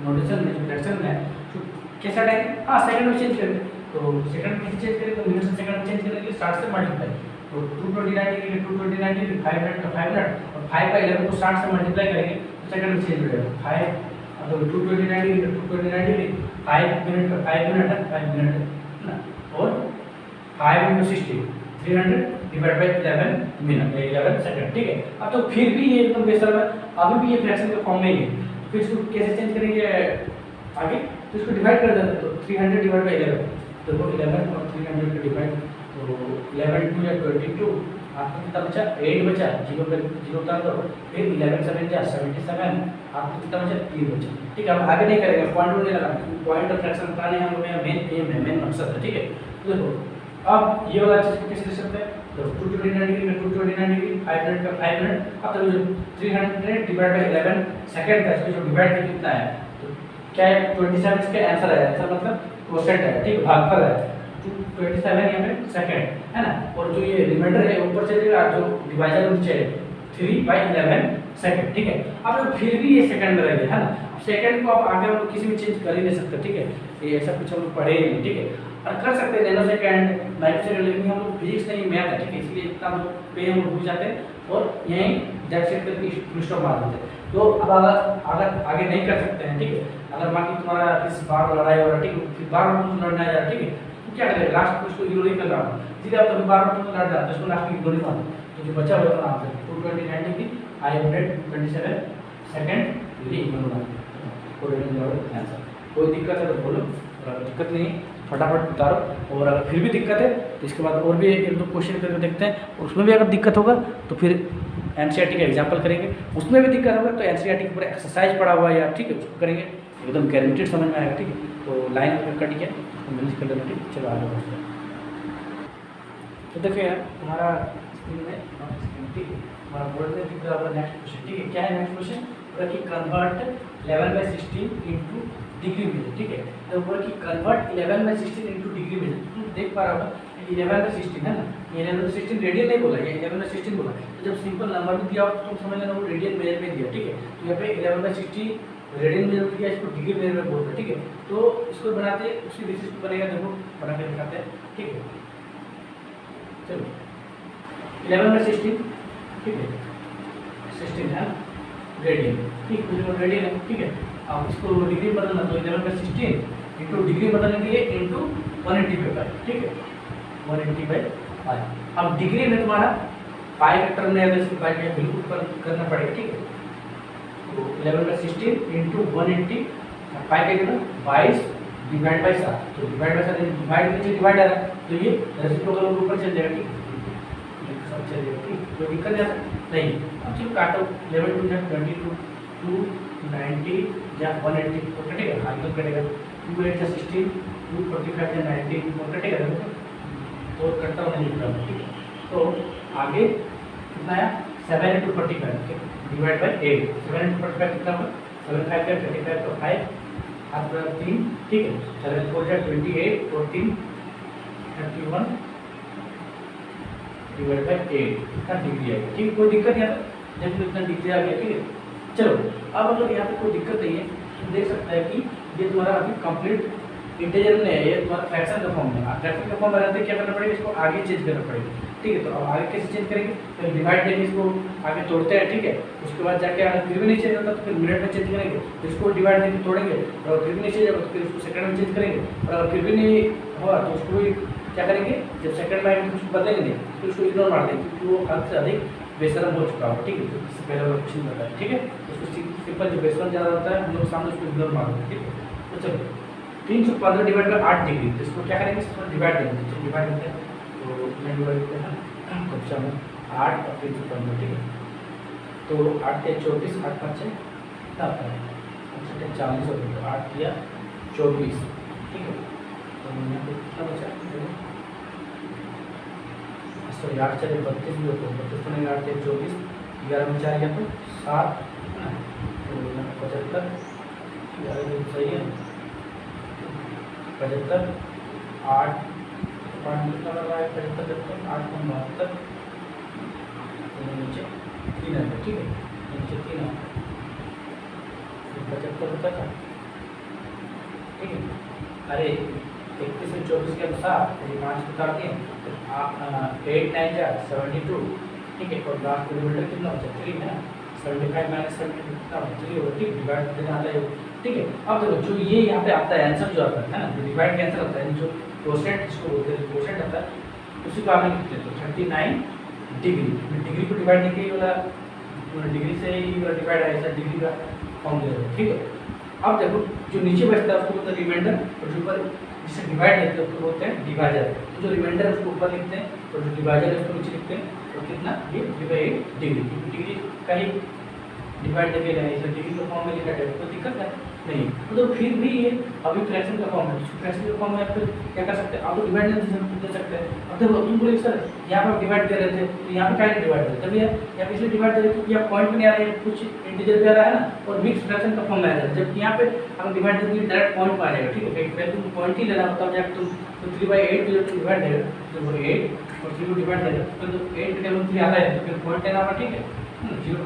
नोटेशन में जो फ्रैक्शन है तो कैसे हटाएंगे, हाँ सेकंड में चेंज करेंगे, तो सेकंड में चेंज करेंगे तो मिनट से सेकंड में चेंज करेंगे 60 से मल्टीप्लाई, तो 229 डिग्री 229 डिग्री 5 मिनट का 5 मिनट, और 5 का 11 को 60 से मल्टीप्लाई करेंगे तो सेकंड में चेंज हो जाएगा 5 तो 229 डिग्री 229 डिग्री 5 मिनट का 5 मिनट है 5 मिनट है ना, और 5 × 60 300 डिवाइड बाय 11 मिनट 11 सेकंड, ठीक है। अब तो फिर भी ये एकदम बेसर है, अभी भी ये फ्रैक्शन के फॉर्म में ही है, फिर इसको कैसे चेंज करेंगे आगे, तो इसको डिवाइड कर देते हैं, तो 300 डिवाइड बाय 11, तो 11 और 300 का डिवाइड, तो 11 2 या 22, आपको कितना बचा 8 बचा, 0 पर 0 उतार दो, फिर 11 7 जा 77, आपको कितना बचा 3 बचा, ठीक है। अब आगे नहीं करेंगे, पॉइंट नहीं लगाना, पॉइंट ऑफ फ्रैक्शन बताने हम लोग मेन मकसद है, ठीक है। तो देखो अब ये वाला चीज को कैसे लिख सकते हैं, तो 229 डिग्री में 229 डिग्री 5 मिनट का 5 मिनट, अब तो 300 डिवाइड बाय 11 सेकंड का इसको जो डिवाइड किया कितना है, तो क्या है 27 इसका आंसर है, आंसर मतलब क्वोशिएंट है, ठीक, भागफल है 27 यहाँ पे सेकंड है ना, और जो ये रिमाइंडर है ऊपर चलेगा, जो डिवाइजर नीचे है 3/11 सेकंड, ठीक है। अब लोग फिर भी ये सेकंड में रहेगा, है ना। अब सेकंड को आप आगे हम लोग किसी भी चीज कर ही नहीं सकते, ठीक है, ये ऐसा कुछ हम लोग पढ़े ही नहीं, ठीक है। और कर सकते हैं नैनो सेकंड माइक्रो सेकंड, लेकिन हम लोग फिजिक्स नहीं मैथ है, ठीक है, इसलिए इतना हम लोग पे हम लोग भूल जाते हैं और यहीं दैट सेट करके फुल स्टॉप मार देते हैं। तो अब अगर आगे नहीं कर सकते हैं, ठीक है, अगर मान ली तुम्हारा इस बार लड़ाई हो रहा है, ठीक है, फिर बार तुम लड़ना है, ठीक है, तो क्या करेगा, लास्ट में उसको इग्नोर नहीं करना, सीधे आप कभी बार तुम लड़ जाते हो, उसको लास्ट में इग्नोर नहीं मारना, तो जो बचा हुआ आंसर 229 डिग्री 527 सेकंड, ये इग्नोर मारना, कोई आंसर। कोई दिक्कत है तो बोलो, अगर दिक्कत नहीं फटाफट उतारो, और अगर फिर भी दिक्कत है तो इसके बाद और भी एक दो क्वेश्चन करके देखते हैं, उसमें भी अगर दिक्कत होगा तो फिर एनसीईआरटी का एग्जाम्पल करेंगे, उसमें भी दिक्कत होगा तो एनसीईआरटी के ऊपर एक्सरसाइज पड़ा हुआ है यार, ठीक है, उसको करेंगे, एकदम गारंटेड समझ में आएगा, ठीक है। तो लाइन अगर कट गया तो मैनेज कर लेना, ठीक, चलो आगे बढ़ते हैं। तो देखिए यार तुम्हारा स्क्रीन में, ठीक है, हमारा बोर्ड में दिख रहा होगा नेक्स्ट क्वेश्चन, ठीक है, क्या है नेक्स्ट क्वेश्चन, कि कन्वर्ट 11/16 इंटू डिग्री मीटर, ठीक है, तो ऊपर की कन्वर्ट 11/16 इंटू डिग्री मीटर, तुम देख पा रहा होगा 11/16 है ना, 11/16 रेडियन नहीं बोला, ये 11/16 बोला, तो जब सिंपल नंबर भी दिया हो तो तुम समझ लेना वो रेडियन मेजर में दिया, ठीक है। तो यहाँ पे 11/60 रेडियन मेजर में दिया, इसको डिग्री मेजर में बोलते हैं, ठीक है। तो इसको बनाते हैं उसी बेसिस पे बनेगा, देखो बना के दिखाते हैं, ठीक है। चलो 11/16, ठीक है, 16 है रेडियन, ठीक, तो रेडियन है, ठीक है। अब इसको डिग्री बदलना, तो 11/16 इंटू डिग्री बदलने के लिए इंटू 180/5, ठीक है, 180/5। अब डिग्री में तुम्हारा पाई का टर्म नहीं है, इसको पाई का बिल्कुल करना पड़ेगा, ठीक है। तो 11/16 इंटू 180, पाई का कितना 22 डिवाइड बाई 7, तो डिवाइड बाई 7 डिवाइड नीचे डिवाइड आ रहा है, तो ये रेसिप्रोकल ऊपर चल जाएगा, ठीक है, सब चल जाएगा, ठीक, तो दिक्कत है नहीं। अब चलो काटो 11 2 22 290 या 180 तो कटेगा, आगे कटेगा 2 8 16 2 45 या 90 तो कटेगा, तो कटता हुआ नहीं निकल रहा, ठीक है। तो आगे कितना है 7 × 45 डिवाइड बाय 8, 7 × 45 कितना होगा 7 5 का 35 तो 5 हाथ पर 3, ठीक है, 7 4 28 14 31 डिवाइड बाय 8 का डिग्री आएगा, ठीक, कोई दिक्कत नहीं आता, जब इतना डिग्री आ गया, ठीक है। चलो अब अगर यहाँ पे कोई दिक्कत नहीं है तो देख सकता है कि ये तुम्हारा अभी कंप्लीट इंटीजर में है, ये तुम्हारा फ्रैक्शन का फॉर्म है, फ्रैक्शन का फॉर्म बनाते क्या करना पड़ेगा, इसको आगे चेंज करना पड़ेगा, ठीक है। तो अब आगे कैसे चेंज करेंगे, तो डिवाइड देंगे, इसको आगे तोड़ते हैं, ठीक है, उसके बाद जाके अगर फिर भी नहीं चेंज होता तो फिर मिनट में चेंज करेंगे, तो इसको डिवाइड देंगे तोड़ेंगे, और फिर भी नहीं चेंज होगा तो फिर उसको सेकंड में चेंज करेंगे, और अगर फिर भी नहीं हुआ तो उसको भी क्या करेंगे, जब सेकंड में आएंगे तो उसको बदलेंगे नहीं, फिर उसको इग्नोर मार देंगे क्योंकि वो हद से अधिक बेशरम हो चुका होगा, ठीक है, इससे पहले वाला क्वेश्चन बताया, ठीक है। उसको सिंपल जो बेशरम ज़्यादा होता है हम लोग सामने उसको इग्नोर मार देंगे, ठीक है। तो चलो 315 डिवाइड बाय 8 डिग्री, तो इसको क्या करेंगे, इसको डिवाइड देंगे, चलो डिवाइड करते हैं, तो मैं डिवाइड करते हैं तो चलो 8 और 315, ठीक है। तो 8 के 24, 8 5 कितना आता है 40 होता है, तो 8 किया 24, ठीक है। तो यहाँ पे कितना बचा, सॉरी 8 चले 32 भी होता है, 32 नहीं 8 के 24, 11 में 4 गया तो 7, तो यहाँ 75, 11 सही है 75, 8 5 कितना लगा है 75, 8 को 72, नीचे 3 है, ठीक है, नीचे 3 है 75 होता था, ठीक है। अरे 31 से 24 के अनुसार ये 5 उतार दिए तो आप 8 9 जा 72, ठीक है, और लास्ट किलोमीटर कितना बचा 3 है ना, 75 माइनस 70 कितना होगा 3 होगा, ठीक, डिवाइड देना आता है, ठीक है। अब देखो जो ये यहाँ पे आता है आंसर जो आता है ना, जो डिवाइड का आंसर आता है, जो कोसेंट इसको बोलते हैं, कोसेंट आता है, उसी को आपने लिखते हैं तो 39 डिग्री, डिग्री को डिवाइड नहीं किया वाला डिग्री से ही वाला डिवाइड है, ऐसा डिग्री का फॉर्म दे रहे हैं, ठीक है। अब देखो जो नीचे बचता है उसको बोलते हैं रिमाइंडर, और जो ऊपर जिसे डिवाइड करते हैं उसको बोलते हैं डिवाइजर। तो जो रिमाइंडर है उसको ऊपर लिखते हैं और जो डिवाइजर है उसको नीचे लिखते हैं। तो कितना ये डिवाइड डिग्री, डिग्री का ही डिवाइड करके रहे हैं, डिग्री का फॉर्म में लिखा जाए तो दिक्कत है नहीं। तो फिर भी ये अभी फ्रैक्शन का फॉर्म है, फ्रैक्शन का फॉर्म में आप क्या कर सकते हैं, आप तो डिवाइड नहीं दे सकते हैं। अब देखो तुम बोले सर यहाँ पर डिवाइड कर रहे थे तो यहाँ पे क्या डिवाइड कर तभी यहाँ पे इसलिए डिवाइड कर रहे क्योंकि यहाँ पॉइंट में नहीं आ रहे हैं, कुछ इंटीजर पे आ रहा है ना, और मिक्स फ्रैक्शन का फॉर्म में आ जाता है। जबकि यहाँ पे हम डिवाइड करके डायरेक्ट पॉइंट में आ जाएगा, ठीक है। पहले तुम पॉइंट ही लेना होता है, जब तुम 3/8 को डिवाइड करेगा तो 8 और 3 को डिवाइड करेगा तो 8 के 3 आता है तो फिर पॉइंट लेना होगा, ठीक है। 0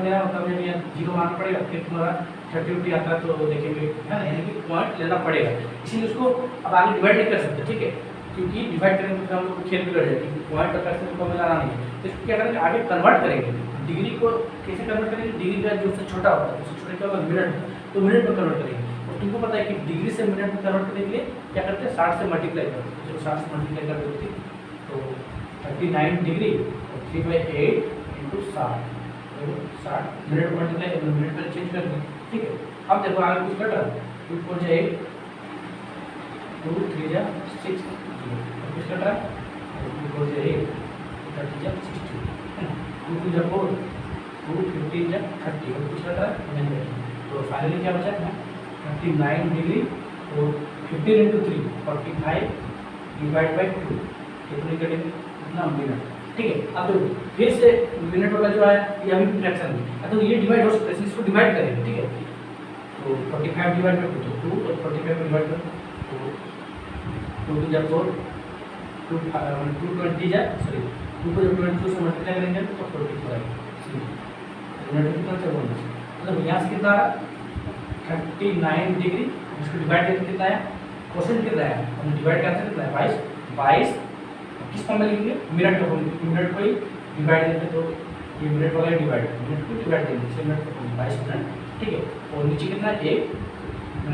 लेना होता है, यहाँ 0 मानना पड़ेगा, फिर तुम्हारा 30 आता है तो देखेंगे है ना, यानी कि पॉइंट लेना पड़ेगा। इसीलिए उसको अब आगे डिवाइड नहीं कर सकते, ठीक है, क्योंकि डिवाइड करेंगे तो हम लोग खेल बिगड़ जाएगी, पॉइंट और फ्रैक्शन को मिलाना नहीं है। तो इसको क्या करेंगे, आगे कन्वर्ट करेंगे। डिग्री को कैसे कन्वर्ट करेंगे, डिग्री का जो उससे छोटा होता है, उससे छोटा क्या होगा मिनट, तो मिनट में कन्वर्ट करेंगे। और तुमको पता है कि डिग्री से मिनट में कन्वर्ट करने के लिए क्या करते हैं, 60 से मल्टीप्लाई करते हैं। जो 60 से मल्टीप्लाई कर देते हैं तो 39 डिग्री और 3/8 इंटू 60 मिनट मल्टीप्लाई मिनट में चेंज कर दें, ठीक है। अब देखो आगे कुछ कट रहा है, 2 4 जा 8 2 3 जा 6 कुछ कट रहा है, 2 4 जा 8 30 जा 60 है ना, 2 2 जा 4 2 15 जा 30 और कुछ कट रहा है। तो फाइनली क्या बचा है 39 डिग्री और 15 इंटू 3 45 डिवाइड बाई 2 कितनी कटेंगे, इतना मिनट, ठीक है। अब देखो फिर से मिनट वाला जो है ये अभी फ्रैक्शन है, तो ये डिवाइड हो सकता है, इसको डिवाइड करेंगे, ठीक है। तो 45 डिवाइड बाई 2 तो 2 और 45 को डिवाइड करो तो 2 जा 4 2 20 जा सॉरी 2 को जब 22 से मल्टीप्लाई करेंगे तो 45 आएगा, मिनट कितना से बोलना मतलब यहाँ से कितना आ रहा 39 डिग्री, इसको डिवाइड करके कितना है, क्वोशिएंट कितना है, हमने डिवाइड करते कितना है 22 किस फॉर्म में लिखेंगे, मिनट का फॉर्म, मिनट को ही डिवाइड करेंगे तो ये मिनट वाला डिवाइड मिनट को डिवाइड करेंगे 6 मिनट का 22 मिनट, ठीक है। और नीचे कितना है 1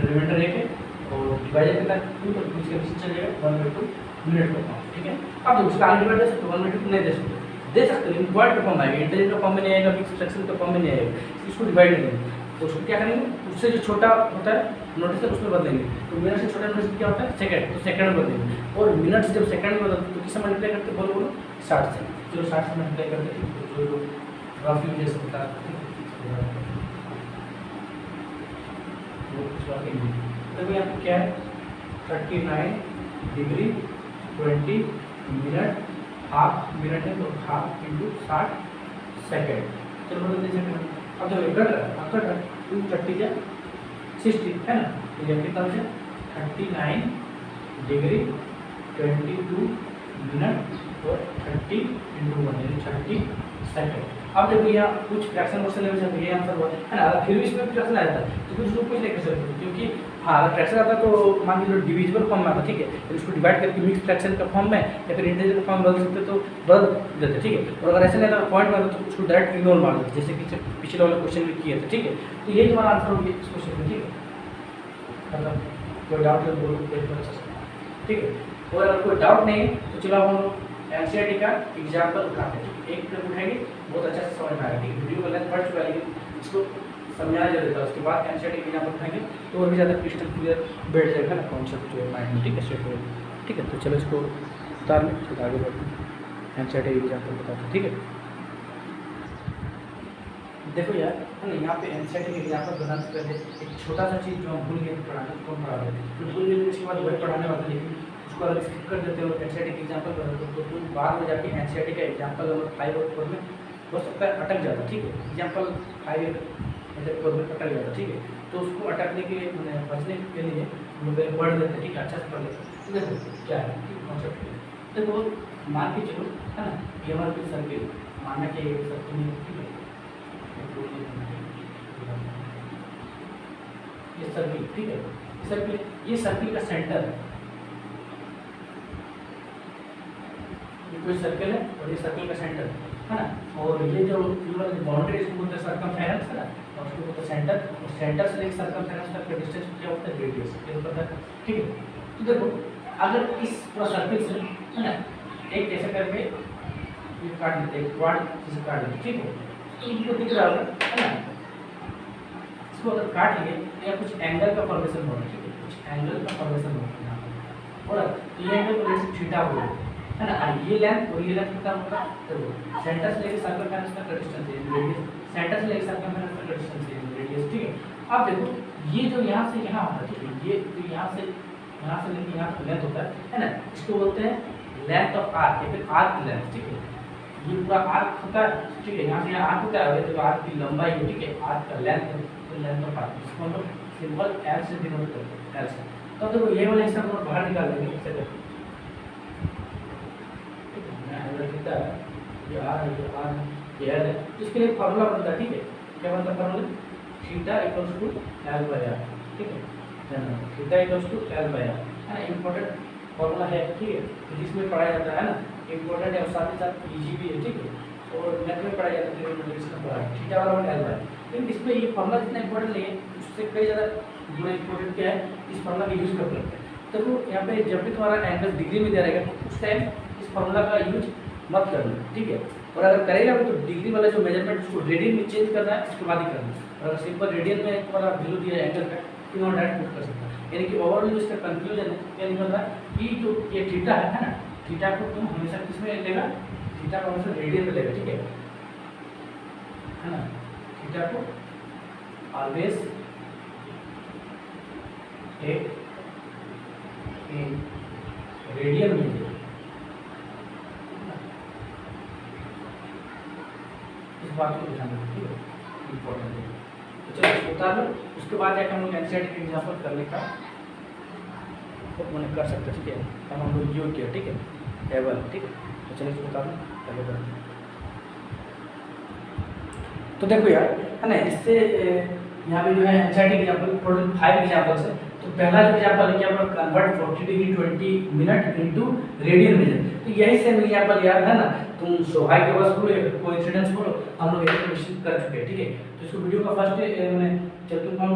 रिमाइंडर 1 है और डिवाइडर कितना 2 तो नीचे का चल जाएगा 1/2 मिनट का फॉर्म, ठीक है। अब उसका आगे डिवाइड दे सकते 1/2 नहीं दे सकते लेकिन पॉइंट का फॉर्म आएगा, इंटीजर का फॉर्म में नहीं आएगा, मिक्स फ्रैक्शन का फॉर्म में नहीं आएगा, इसको डिवाइड करेंगे। तो उसको क्या करेंगे, उससे जो छोटा होता है नोटिस उसमें बदलेंगे। तो मिनट से छोटा नोटिस क्या होता है सेकंड, तो सेकंड में बदलेंगे। और मिनट से जब सेकंड में बदलते तो किससे मल्टीप्लाई करते बोलो बोलो 60 से, जो 60 से मल्टीप्लाई करते हैं तो जो रफ यूज होता है तो यहाँ पे क्या है 39 डिग्री 20 मिनट, हाफ मिनट है तो हाफ इंटू 60 सेकेंड, चलो बदल दीजिए सेकंड। अब जब कट रहा है अब कट रहा है 230 जा 60 है ना, तो यह कितना हो जाए 39 डिग्री 22 मिनट और 30 इंटू 1 यानी 30 सेकेंड। अब देखो यहाँ कुछ फ्रैक्शन वर्क्शन लेवल से ये आंसर हुआ है ना, फिर भी इसमें फ्रैक्शन आया था तो फिर उसको कुछ नहीं कर सकते क्योंकि हाँ अगर फ्रैक्शन आता तो मान लीजिए डिविजिबल फॉर्म में आता, ठीक है, फिर उसको डिवाइड करके मिक्स फ्रैक्शन का फॉर्म में या फिर इंटीजर का फॉर्म बदल सकते तो बदल देते, ठीक है। और अगर ऐसे नहीं था पॉइंट में तो उसको डायरेक्ट इग्नोर मार देते जैसे कि पिछले वाले क्वेश्चन में किए थे, ठीक है। तो यही तुम्हारा आंसर होगी इस क्वेश्चन में, ठीक है। मतलब कोई डाउट है बोलो, ठीक है। और अगर कोई डाउट नहीं है तो चलो हम लोग एनसीईआरटी का एग्जाम्पल उठाते हैं, एक पेपर उठाएंगे बहुत अच्छा से समझ में आएगा, ठीक है। वीडियो का लेंथ बढ़ चुका है लेकिन इसको समझाया जा देता है, उसके बाद एनसीईआरटी का एग्जाम्पल उठाएंगे तो और भी ज़्यादा क्रिस्टल क्लियर बैठ जाएगा ना कॉन्सेप्ट जो है माइंड में, ठीक है, स्ट्रेट फॉरवर्ड, ठीक है। तो चलो इसको उतार लें, फिर आगे बढ़ते हैं, एनसीईआरटी एग्जाम्पल बताते हैं, ठीक है। देखो यार है ना, यहाँ पे एनसीईआरटी के एग्जाम्पल बनाने से पहले एक छोटा सा चीज़ जो हम भूल गए पढ़ाने को कौन पढ़ा रहे थे, तो भूल गए उसके बाद वही पढ़ाने वाले लेकिन उसको अगर स्किप कर देते हो एनसीईआरटी के एग्जाम्पल बनाते हो तो तुम बाद में जाके एनसीईआरटी का एग्जाम्पल अगर 5 और 4 में हो सकता है अटक जाता, ठीक है। एग्जाम्पल 5 ऐसे 4 में अटक जाता, ठीक है। तो उसको अटकने के बचने के लिए हम लोग पढ़ लेते हैं, ठीक है, अच्छा से पढ़ लेते हैं। तो देखो क्या है कॉन्सेप्ट, देखो मान के चलो है ना, ये हमारे कुछ सर्किल मानना कि सर्किल में, ठीक है, ये सर्किल, ठीक है, सर्किल, ये सर्किल का सेंटर है, ये कोई सर्किल है और ये सर्किल का सेंटर है ना। और ये जो बाउंड्री इसको बोलते हैं सर्कमफेरेंस है ना, और उसको बोलते हैं सेंटर, और सेंटर से लेकर सर्कमफेरेंस तक का डिस्टेंस क्या होता है, रेडियस, ये पता है, ठीक है। तो देखो अगर इस पूरा सर्कल से है ना एक ऐसे करके ये काट लेते हैं, क्वाड जैसे काट लेते, ठीक है। तो इनको दिख रहा होगा है ना, इसको अगर काट लिए या कुछ एंगल का फॉर्मेशन हो रहा है, ठीक है, कुछ एंगल का फॉर्मेशन हो रहा है हो रहा है, तो ये एंगल को जैसे थीटा हो रहा है ना, ये लेंथ और ये लेंथ कितना होगा, देखो सेंटर से लेकर सर्कमफेरेंस तक का डिस्टेंस है रेडियस, सेंटर से लेकर सर्कमफेरेंस तक का डिस्टेंस है रेडियस, ठीक है। अब देखो ये जो यहाँ से यहाँ होता है, ठीक है, ये जो यहाँ से लेकर यहाँ तक लेंथ होता है ना, इसको बोलते हैं लेंथ ऑफ आर्क या फिर आर्क लेंथ, ठीक है। ये पूरा आर्क होता है, ठीक है, यहाँ से यहाँ आर्क होता है, तो आर्क की लंबाई है, ठीक है, आर्क का लेंथ है, तो लेंथ ऑफ आर्क, इसको हम लोग सिंपल एल से डिनोट करते हैं, एल से। तो देखो ये वाला हिस्सा हम लोग बाहर निकाल देंगे, इससे देखो ये आर है, ये आर है, ये एल है, तो इसके लिए फार्मूला बनता है, ठीक है, क्या बनता है formula, theta equals to L by R, ठीक है, theta equals to L by R है ना, इम्पोर्टेंट फार्मूला है, ठीक है, फिजिक्स में पढ़ाया जाता है ना, इम्पोर्टेंट है और साथ ही साथ इजी भी है, ठीक है, और मैथ में पढ़ाया जाता है, ट्रिग्नोमेट्री में पढ़ा है, थीटा वाला और एल बाय, लेकिन इसमें ये फार्मूला इतना इंपॉर्टेंट नहीं है, उससे कई ज़्यादा गुना इंपॉर्टेंट क्या है, इस फार्मूला का यूज़ करते हैं। तो यहाँ पे जब भी तुम्हारा एंगल डिग्री में दिया रहेगा उस टाइम इस फार्मूला का यूज मत करना, ठीक है, और अगर करेगा तो डिग्री वाला जो मेजरमेंट उसको रेडियन में चेंज करना है, उसके बाद ही करना है, और अगर सिंपल रेडियन में तुम्हारा वैल्यू दिया है एंगल का तो वहाँ डायरेक्ट पुट कर सकता है, यानी कि ओवरऑल जो इसका कंक्लूजन है क्या निकल रहा है कि जो ये थीटा है ना, थीटा को तुम हमेशा किस में लेगा, थीटा को हमेशा रेडियन में लेगा, ठीक है ना, थीटा को ऑलवेज एक रेडियन में लेगा, इस बात को ध्यान रखना, ठीक है, इम्पोर्टेंट है। तो चलो इसको उतार लो, उसके बाद जाकर हम लोग एनसीईआरटी के एग्जाम्पल करने का मैंने कर सकते, ठीक है, अब हम लोग यूज किया, ठीक है, टेबल, ठीक है, तो चलो इसको उतार लो, पहले करते हैं। तो देखो यार है ना, इससे यहाँ पे जो है एनसीईआरटी एग्जाम्पल टोटल 5 एग्जाम्पल्स है। तो पहला जो एग्जाम्पल है कि आप convert 40 degree 20 minute into radian major, तो यही सेम एग्जाम्पल याद है ना, तुम सौभाग्यवश बोलो या कोइंसिडेंस बोलो, हम लोग एक क्वेश्चन कर चुके हैं, ठीक है। तो इसको वीडियो का फर्स्ट मैंने जब तुम हम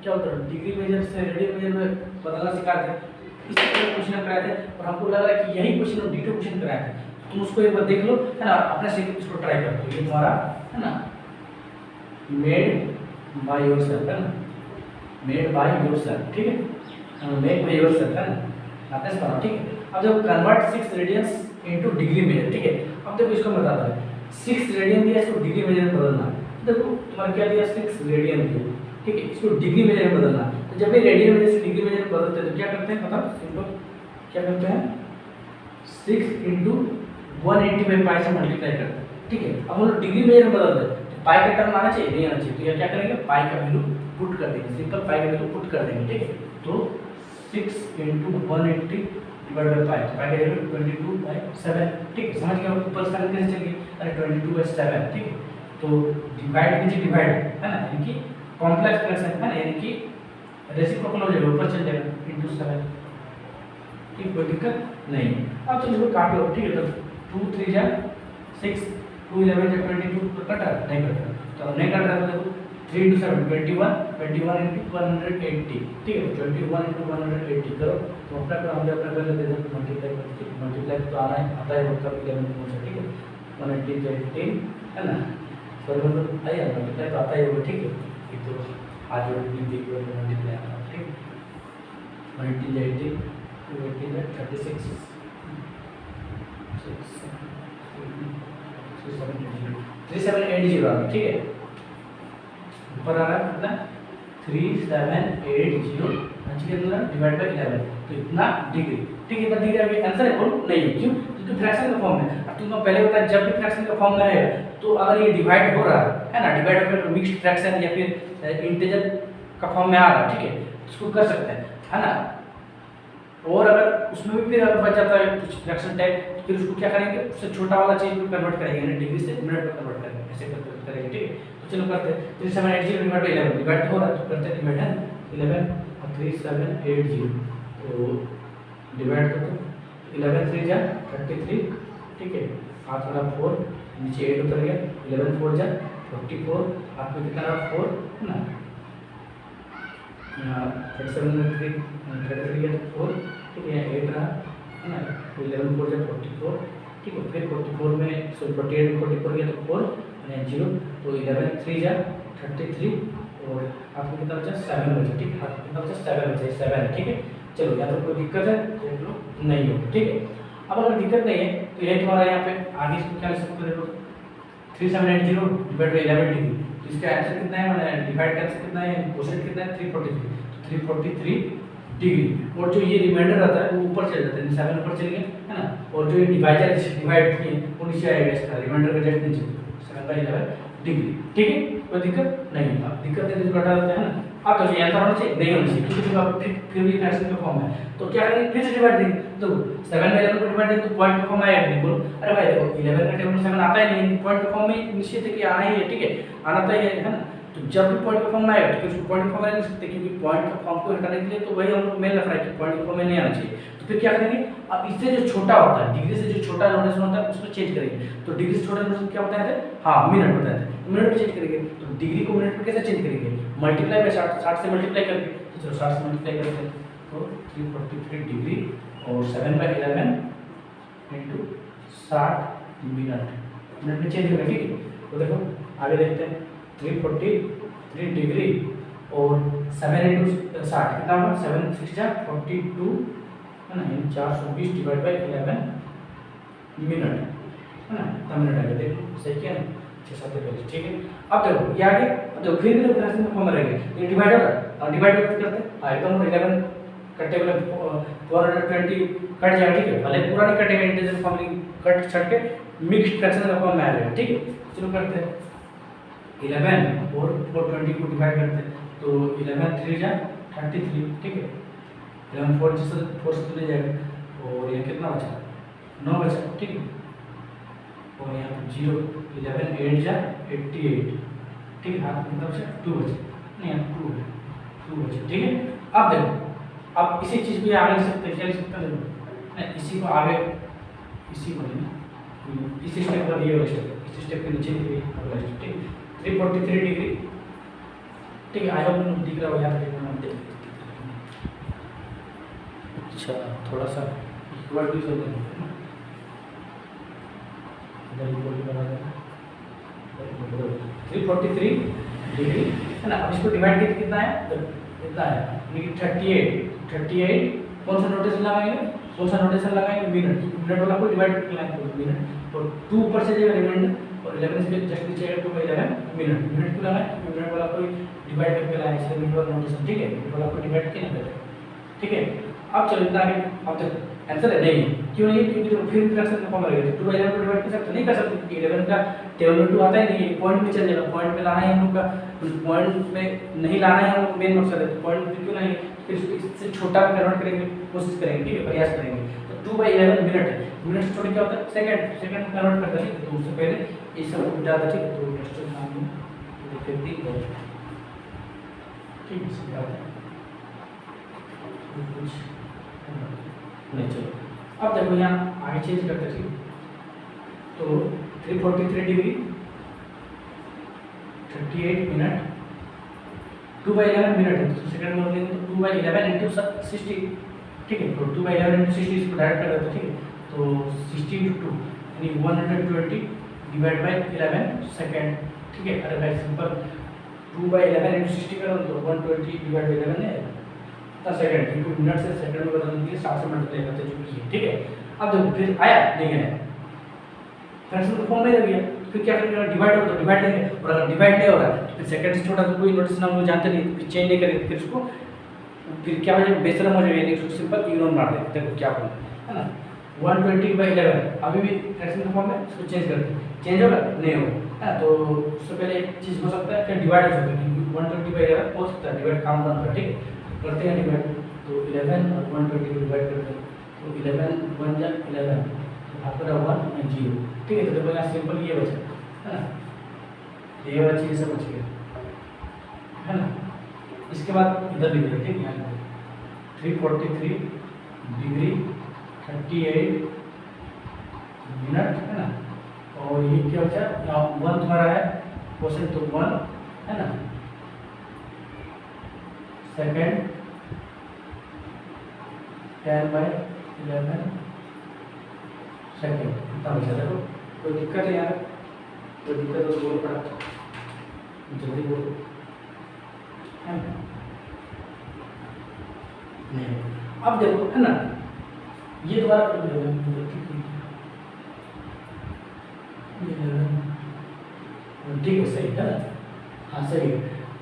क्या होता है डिग्री मेजर से रेडियन मेजर में बदलना सिखा थे, इस क्वेश्चन कराए थे, और हमको लग रहा है कि यही क्वेश्चन डिटो क्वेश्चन कराए थे, तुम उसको एक बार देख लो है ना, अपने से इसको ट्राई कर लो, ये तुम्हारा है ना मेड बाय योरसेल्फ है ना, मेड बाय योरसेल्फ, ठीक है, मेड बाय योरसेल्फ है ना, आपने से बनाओ, ठीक है। अब जब convert 6 radians into degree measure, ठीक है, अब देखो इसको मैं बताता हूं 6 रेडियन दिया, इसको डिग्री मेजर में बदलना है, तो देखो तुम्हारा क्या दिया 6 रेडियन दिया, ठीक है, इसको डिग्री मेजर में बदलना है, तो जब ये रेडियन मेजर से डिग्री मेजर में बदलते हैं तो क्या करते हैं, मतलब सिंपल क्या करते हैं 6 इनटू 180 पाई से मल्टीप्लाई करते हैं, ठीक है। अब हम लोग डिग्री मेजर में बदल दें तो पाई का टर्म आना चाहिए, नहीं आना चाहिए, तो ये क्या करेंगे पाई का वैल्यू पुट कर देंगे, सिंपल पाई का वैल्यू पुट कर देंगे, ठीक है। तो 6 इनटू 180 डिवाइड बाय पाई, पाई का वैल्यू 22/7, ठीक है, समझ गए ऊपर साइन कैसे चलेंगे, अरे 22/7, ठीक है। तो डिवाइड कीजिए, डिवाइड है ना, यानी कि कॉम्प्लेक्स फ्रैक्शन है ना, यानी कि रेसिप्रोकल हो जाएगा, ऊपर चल जाएगा इनटू 7, ठीक, कोई दिक्कत नहीं है। अब तो इसको काट लो, ठीक है, तो 2 3 जा 6, 2 11 जा 22 तो कट रहा नहीं कट रहा, तो नहीं कट रहा तो देखो 3 into 7 21, 21 into 180, ठीक है, 21 into 180 करो, तो अपना कर हम अपना कर लेते हैं मल्टीप्लाई तो आना है, आता है मतलब 11 कौन सा, ठीक है, 180 से 18 है ना, सॉरी मतलब आया मल्टीप्लाई तो आता ही होगा, ठीक है, ये तो आज जो भी मल्टीप्लाई आता है, ठीक है, 180 से 18 280 से 36 3780, ठीक है, ऊपर आ रहा है कितना 3780 डिवाइड बाय 11, तो इतना डिग्री, ठीक है, इतना डिग्री अभी आंसर है बोल नहीं है, क्यों, क्योंकि फ्रैक्शन का फॉर्म है। अब तुमको पहले बताया जब भी फ्रैक्शन का फॉर्म में रहेगा तो अगर ये डिवाइड हो रहा है ना, डिवाइड होकर मिक्स्ड फ्रैक्शन या फिर इंटीजर का फॉर्म में आ रहा है, ठीक है, इसको कर सकते हैं है ना। और अगर उसमें भी फिर अगर बच जाता है कुछ फ्रैक्शन टाइप, फिर उसको क्या करेंगे, उससे छोटा वाला चीज में कन्वर्ट करेंगे, यानी डिग्री से मिनट में कन्वर्ट करेंगे, ऐसे करेंगे, ठीक है। तो चलो करते हैं 3780 डिवाइड बाय 11, डिवाइड हो रहा है तो करते हैं डिवाइड है 11 और 3780, तो डिवाइड कर दो 11 3 जा 33, ठीक है, 8 वाला 4 नीचे 8 उतर गया, 11 4 जा 44, आपको कितना रहा 4 है ना, यहाँ 37 में 3 गया तो 4, ठीक है, 8 रहा है ना, 11 4 जा 44, ठीक है, फिर 44 में 48 में 44 गया तो 4 और यहाँ 0, तो 11 3 जा 33 और आपको कितना बचा 7 बचा, ठीक है, आपको कितना बचा 7 बचा, 7, ठीक है। चलो या तो कोई दिक्कत है देख लो, नहीं हो, ठीक है। अब अगर दिक्कत नहीं है तो ये तुम्हारा यहाँ पे आगे इसको क्या लिख सकते हो, 3780 डिवाइड बाई 11 डिग्री, तो इसका आंसर कितना है, मैंने डिवाइड का आंसर कितना है, क्वेश्चन कितना है 343, तो 343 डिग्री, और जो ये रिमाइंडर रहता है वो ऊपर चले जाता है, 7 ऊपर चले गए है ना, और जो ये डिवाइडर डिवाइड किए वो नीचे आएगा, इसका रिमाइंडर का जस्ट नीचे 7/11 डिग्री, ठीक है, कोई दिक्कत नहीं है। अब दिक्कत है तो घटा देते हैं ना, अब तो ये आंसर होना चाहिए, नहीं होना चाहिए क्योंकि आप फिर भी फ्रैक्शन का फॉर्म है, तो क्या करेंगे फिर से डिवाइड देंगे, तो 7/11 को डिवाइड देंगे तो पॉइंट का फॉर्म आएगा नहीं, बोलो अरे भाई देखो 11 का टेबल 7 आता ही नहीं, पॉइंट का फॉर्म में निश्चित है कि आना ही है, ठीक है, आना तो है ना, तो जब भी पॉइंट का फॉर्म में आएगा तो फिर पॉइंट का फॉर्म में नहीं सकते क्योंकि पॉइंट का फॉर्म को हटाने के लिए तो वही हम लोग मेन रख रहा है कि पॉइंट का फॉर्म में नहीं आना चाहिए, तो फिर क्या करेंगे, अब इससे जो छोटा होता है डिग्री से जो छोटा नोटेशन होता है उसको चेंज करेंगे, तो डिग्री से छोटा नोटेशन क्या बताए थे, हाँ मिनट बताए थे, मिनट में चेंज करेंगे, तो डिग्री को मिनट में कैसे चेंज करेंगे, मल्टीप्लाई बाय 60 से मल्टीप्लाई करके, तो चलो 60 से मल्टीप्लाई करते हैं तो 343 डिग्री और 7/11 इंटू 60 मिनट में चेंज करेंगे, ठीक है। तो देखो आगे देखते हैं 343 डिग्री और 7 इंटू 60 कितना होगा, 7 6 जा 42 है ना, 420 डिवाइड बाय 11 मिनट है ना, कितना मिनट आएगा देखो, सही किया ना, 6 7 ठीक है। अब देखो ये आगे, अब देखो फिर भी फ्रैक्शन में फॉर्म रहेंगे, ये डिवाइड होगा, डिवाइड करते हैं एकदम 11 कटे वाला 420 कट जाएगा, ठीक है, भले पूरा नहीं कटेगा, इंटीजर फॉर्म कट छट के मिक्स्ड फ्रैक्शन का फॉर्म में आ जाएगा, ठीक है। चलो करते हैं 11 और 420 को डिवाइड करते हैं तो 11 3 जा 33, ठीक है, 11 4 से चले जाएगा और ये कितना बचा 9 बचा, ठीक है, और यहाँ पर 0 11 8 जा 88, ठीक है, हाथ कितना बचा 2 बचा, नहीं यहाँ 2 बचा, ठीक है। अब देखो अब इसी चीज़ भी आगे लिख सकते हैं, क्या लिख सकते हैं, देखो इसी को आगे इसी को लेना, इसी स्टेप पर ये वाला स्टेप, इसी स्टेप के नीचे ये अगला स्टेप, ठीक है, 343 डिग्री, ठीक है, आई होप दिख रहा होगा यहाँ पे, अच्छा थोड़ा सा इक्वल टू से इधर इक्वल टू बना देना 343 डिग्री है ना। अब इसको डिवाइड करके कितना है, कितना है 38 कौन सा नोटेशन लगाएंगे, मिनट, मिनट वाला को डिवाइड करके लाएंगे मिनट, और 2 ऊपर से जाएगा रिमाइंडर और 11 से जस्ट नीचे आएगा 2/11 मिनट, मिनट क्यों लगाए, मिनट वाला कोई डिवाइड करके लाए इसलिए मिनट वाला नोटेशन, ठीक है, मिनट वाला को डिवाइड करके नहीं करते, ठीक है। अब चलो इतना आगे, अब तक आंसर है नहीं, क्यों नहीं, क्योंकि तो फिर फ्रैक्शन का फॉर्म रहेगा, 2/11 को डिवाइड कर सकते नहीं कर सकते क्योंकि 11 का टेबल में 2 आता ही नहीं है, पॉइंट में चल जाएगा, पॉइंट में लाना है हम लोग का, पॉइंट में नहीं लाना है हम लोग मेन मकसद है, तो पॉइंट में क्यों नहीं, फिर इससे छोटा में कन्वर्ट करेंगे, कोशिश करेंगे, ठीक है, प्रयास करेंगे, तो 2/11 मिनट है, मिनट से छोटे क्या होता है सेकंड में कन्वर्ट करते हैं, तो उससे पहले ये सब उल्टा था, ठीक है, तो नेक्स्ट काम में देखते हैं, ठीक है, समझा कुछ नहीं। चलो अब देखो यहाँ आगे चेंज करते हैं, तो 343 डिग्री 38 मिनट 2/11 मिनट है, तो सेकंड में लेंगे तो 2/11 इंटू 60, ठीक है, तो 2/11 इंटू 60 इसको डायरेक्ट कर देते हैं, ठीक है, तो 60 इंटू 2 यानी 120 डिवाइड बाय 11 सेकेंड, ठीक है, अरे भाई सिंपल 2/11 इंटू 60 करो तो 120 डिवाइड बाय 11 है सेकंड, क्योंकि मिनट से सेकंड में बदलने के लिए 60 से मल्टीप्लाई करते जो कि है, ठीक है। अब देखो फिर आया नहीं आया, फ्रैक्शन का फॉर्म में रह गया, फिर क्या करेंगे, डिवाइड हो तो डिवाइड लेंगे, और अगर डिवाइड नहीं हो रहा है तो फिर सेकंड से छोटा तो कोई नोटेशन हम लोग जानते नहीं, फिर चेंज नहीं करेंगे, फिर उसको फिर क्या हो जाएगा बेशरम हो जाएगा, इसको सिंपल इग्नोर मार देंगे, देखो क्या बोला है ना, 120/11 अभी भी फ्रैक्शन का फॉर्म है, इसको चेंज करके चेंज होगा नहीं होगा, है तो उससे पहले एक चीज़ हो सकता है कि डिवाइड हो सकता है, 120/11 हो सकता है डिवाइड काम डाउन कर, ठीक है, करते हैं डिवाइड, तो 11 और 120 को डिवाइड करते हैं, तो 11 1 जा 11, आपका 1 और 0, ठीक है, तो देखो यहाँ सिंपल ये बचा है ना, ये बची ये सब बच गया है ना। इसके बाद इधर लिख लेते हैं, यहाँ 343 डिग्री 38 मिनट है ना, और ये क्या बचा, यहाँ 1 तुम्हारा है क्वेश्चन, तो 1 है ना, सेकेंड 10/11 सेकेंड, इतना बचा। देखो कोई दिक्कत है यार, कोई दिक्कत हो तो बोलो पड़ा, जल्दी बोलो, है ना? नहीं, अब देखो है ना, ये दोबारा कर दो, ठीक है, सही है ना, हाँ सही है।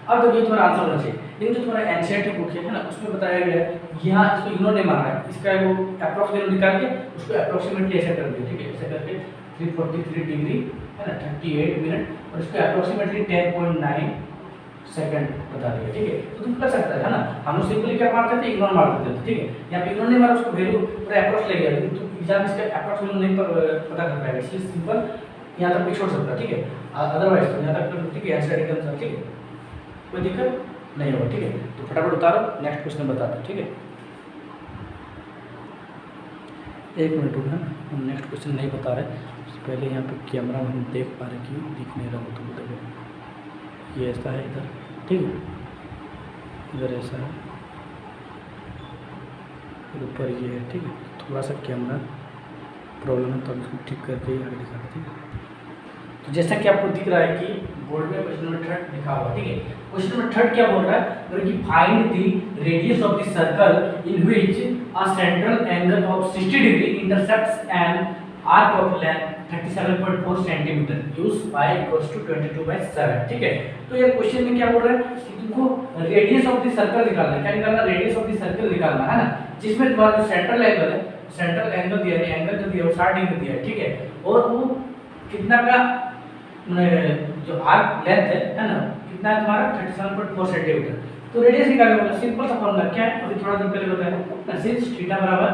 अब तो ये तुम्हारा आंसर होना चाहिए, लेकिन जो तुम्हारा एनसीईआरटी बुक है ना, उसमें बताया गया है, यहाँ इसको इग्नोर नहीं मारा है, इसका वो अप्रॉक्स वैल्यू निकाल के उसको अप्रोक्सीमेटली ऐसा कर दिया, ठीक है, ऐसा करके 343 डिग्री है ना, 38 मिनट, और इसको अप्रोक्सीमेटली 10.9 सेकंड बता दिया, ठीक है। तो तुम कर सकता है ना, हम लोग सिंपली क्या मारते थे, इग्नोर मार देते थे, ठीक है। यहाँ पे इग्नोर नहीं मारा, उसको वैल्यू पूरा अप्रोक्स ले गया, लेकिन तुम एग्जाम इसका अप्रोक्स वैल्यू नहीं पता कर पाएगा, इसलिए सिंपल यहाँ तक भी छोड़ सकता है, ठीक है। अदरवाइज तो यहाँ तक ठीक है, एनसीईआरटी के अनुसार, ठीक है, कोई दिक्कत नहीं होगा, ठीक है। तो फटाफट उतारो, नेक्स्ट क्वेश्चन बताते, ठीक है। 1 मिनट रुकना, हम नेक्स्ट क्वेश्चन नहीं बता रहे, उससे पहले यहाँ पे कैमरा में हम देख पा रहे कि दिख नहीं रहा हो, तो देखो ये ऐसा है इधर, ठीक है, इधर ऐसा है, फिर ऊपर ये है, ठीक है। थोड़ा सा कैमरा प्रॉब्लम है, तो हम इसको ठीक करके ही आगे दिखाते, ठीक है। तो जैसा कि आपको दिख रहा है कि बोर्ड में क्वेश्चन नंबर 3 लिखा हुआ, ठीक है। क्वेश्चन नंबर 3 क्या बोल रहा है, बोल कि find the radius of the circle in which a central angle of 60 degree intercepts an arc of length 37.4 centimetre, use y equals to 22/7, ठीक है। तो ये क्वेश्चन में क्या बोल रहा है कि तुमको रेडियस ऑफ द सर्कल निकालना है, क्या निकालना है, रेडियस ऑफ द सर्कल निकालना है ना, जिसमें तुम्हारा जो सेंट्रल एंगल है, सेंट्रल एंगल दिया है, एंगल जो दिया है वो 60 डिग्री दिया है, ठीक है, और वो कितना का जो आर्क लेंथ है ना, कितना है तुम्हारा 37.4 सेंटीमीटर। तो रेडियस निकालने वाला सिंपल सा फॉर्मूला क्या है, अभी थोड़ा दिन पहले बताया ना, सिंस थीटा बराबर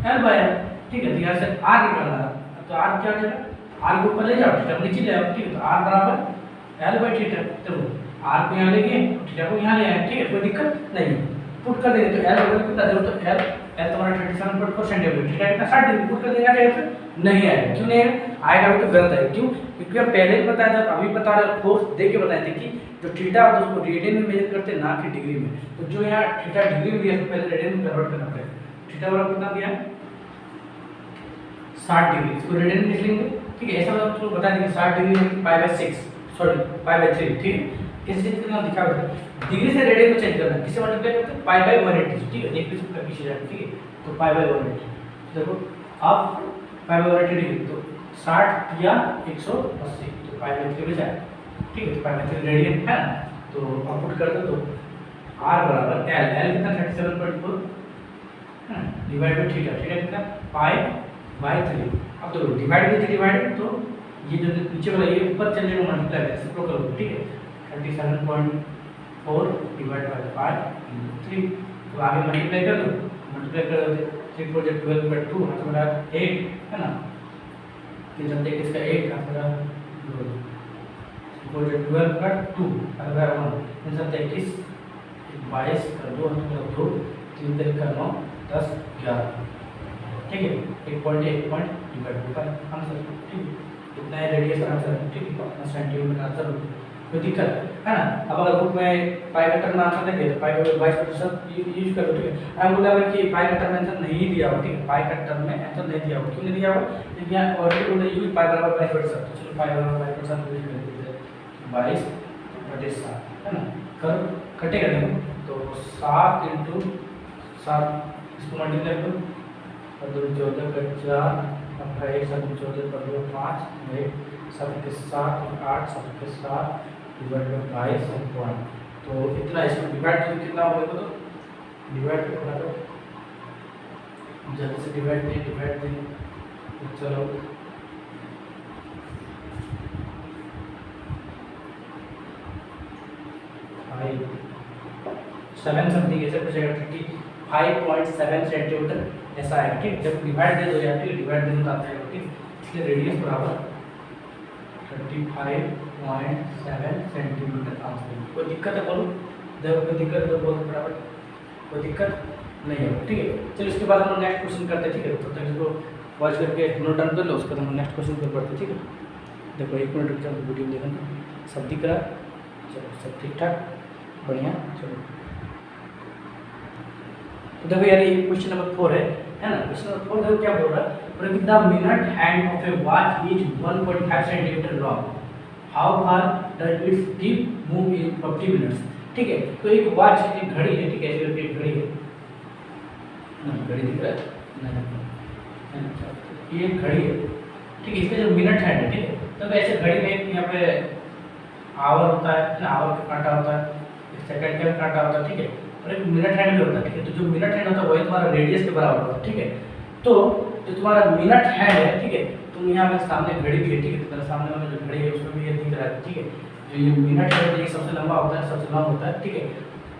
l/r, ठीक है। तो यहाँ से r निकालना है, तो r क्या हो जाएगा, r को ऊपर ले जाओ, थीटा को नीचे ले आओ, ठीक है। तो r बराबर l/थीटा, तो r को यहाँ ले गए, थीटा को यहाँ ले आए, ठीक है, कोई दिक्कत नहीं, पुट कर देंगे। तो l बराबर कितना देखो, तो l तुम्हारा 37.4 सेंटीमीटर, थीटा कितना 60 डिग्री, पुट कर देंगे, आएगा नहीं आएगा, क्यों नहीं आएगा, अभी तो गलत है, क्यों, क्योंकि हम पहले भी बताया था, अभी बता रहे फोर्स देख के बताए थे कि जो थीटा होता है उसको रेडियन में मेजर करते हैं, ना कि डिग्री में। तो जो यहाँ थीटा डिग्री में दिया है, पहले रेडियन में कन्वर्ट करना पड़ेगा। थीटा बराबर कितना दिया है 60 डिग्री, इसको रेडियन में लिख लेंगे, ठीक है। ऐसा मतलब तुमको बता देंगे 60 डिग्री π/6, सॉरी π/3, ठीक है। किस चीज का नाम लिखा हुआ है, डिग्री से रेडियन में चेंज करना है, किससे मल्टीप्लाई करते हैं, π/180, ठीक है, एक पीछे का पीछे जाए, ठीक है। तो π/180, देखो अब π/180 डिग्री, तो 60 या 180, तो π/3 बचा, ठीक है। तो π/3 रेडियन है ना, तो आउटपुट कर दो, तो r बराबर l कितना 37.4 है ना, डिवाइड बाय थीटा, थीटा कितना π/3। अब तो डिवाइड बाय डिवाइड, तो ये जो नीचे वाला ये ऊपर चल जाएगा, मल्टीप्लाई रेसिप्रोकल होगा, ठीक है। 37.4 डिवाइड बाय 5/3, तो आगे मल्टीप्लाई कर दो, मल्टीप्लाई कर दो, 3 4 12/2 हाथ मेरा 8 है ना, 3 7 21 का 8 हाथ मेरा 2, 12/2 हाथ मेरा 1, 3 7 21 22 का 2 हाथ मेरा 2, 3 3 का 9 10 11, ठीक है। 1.1 पॉइंट डिवाइड होगा आंसर, ठीक है। इतना है रेडियस का आंसर, ठीक है, सेंटीमीटर का आंसर, कोई दिक्कत है ना। अब अगर बुक में पाई का टर्म आंसर देंगे तो पाई का 22% यूज करो, ठीक है। हम बोला कि पाई का टर्म आंसर नहीं दिया हो, ठीक है, पाई का टर्म में आंसर नहीं दिया हो, क्यों नहीं दिया हो, क्योंकि यहाँ ऑलरेडी बोले यूज पाई बराबर 22%, तो चलो पाई बराबर 22% यूज कर देते हैं, 22/7 है ना, कर कटेगा नहीं, तो 7 × 7 इसको मल्टीप्लाई करो, और 2 14 का 4, अपना 1 7 14 पर 2 5, 1 7 के 7 8 7 के 7 डिवाइड बाय 22, तो इतना इसको डिवाइड करके कितना होगा, तो डिवाइड करना, तो जल्दी से डिवाइड दें, तो चलो 7 समथिंग ऐसे कुछ आएगा, 35.7 सेंटीमीटर ऐसा आएगा, ठीक है। जब डिवाइड दे दो यार, ठीक है, डिवाइड देने तो आता है, ठीक है। इसलिए रेडियस बराबर 35.7 सेंटीमीटर आंसर। कोई दिक्कत है बोलो, जब कोई दिक्कत है तो बोलो बराबर, कोई दिक्कत नहीं है, ठीक है। चलो इसके बाद हम नेक्स्ट क्वेश्चन करते हैं, ठीक है। तब तक इसको वॉच करके नोट डाउन कर लो, उसके बाद हम नेक्स्ट क्वेश्चन पर पढ़ते हैं, ठीक है। देखो 1 मिनट रुक जाओ, वीडियो देखना सब दिख रहा है। चलो सब ठीक ठाक बढ़िया। चलो तो देखो यार ये क्वेश्चन नंबर 4 है ना। क्वेश्चन नंबर 4 देखो क्या बोल रहा है, बोल कि the minute hand of A watch is 1.5 centimetre long, how far does its tip move in 50 minutes. ठीक है, तो एक वॉच एक घड़ी है, ठीक है, एक घड़ी है ना, घड़ी दिख रहा है ना, ये एक घड़ी है, ठीक है, इसका जो मिनट हैंड है, ठीक है, तो ऐसे घड़ी में यहाँ पे आवर होता है ना, आवर का कांटा होता है, एक सेकंड का कांटा होता है, ठीक है, और एक मिनट हैंड भी होता है, ठीक है। तो जो मिनट हैंड होता है वही तुम्हारा रेडियस के बराबर होता है, ठीक है। तो जो तुम्हारा मिनट हैंड है, ठीक है, तुम यहाँ पे सामने घड़ी भी है, ठीक है, तुम्हारे सामने वाला जो घड़ी है उसमें भी ये दिख रहा है, ठीक है। जो ये मिनट हैंड ये सबसे लंबा होता है, सबसे लॉन्ग होता है, ठीक है।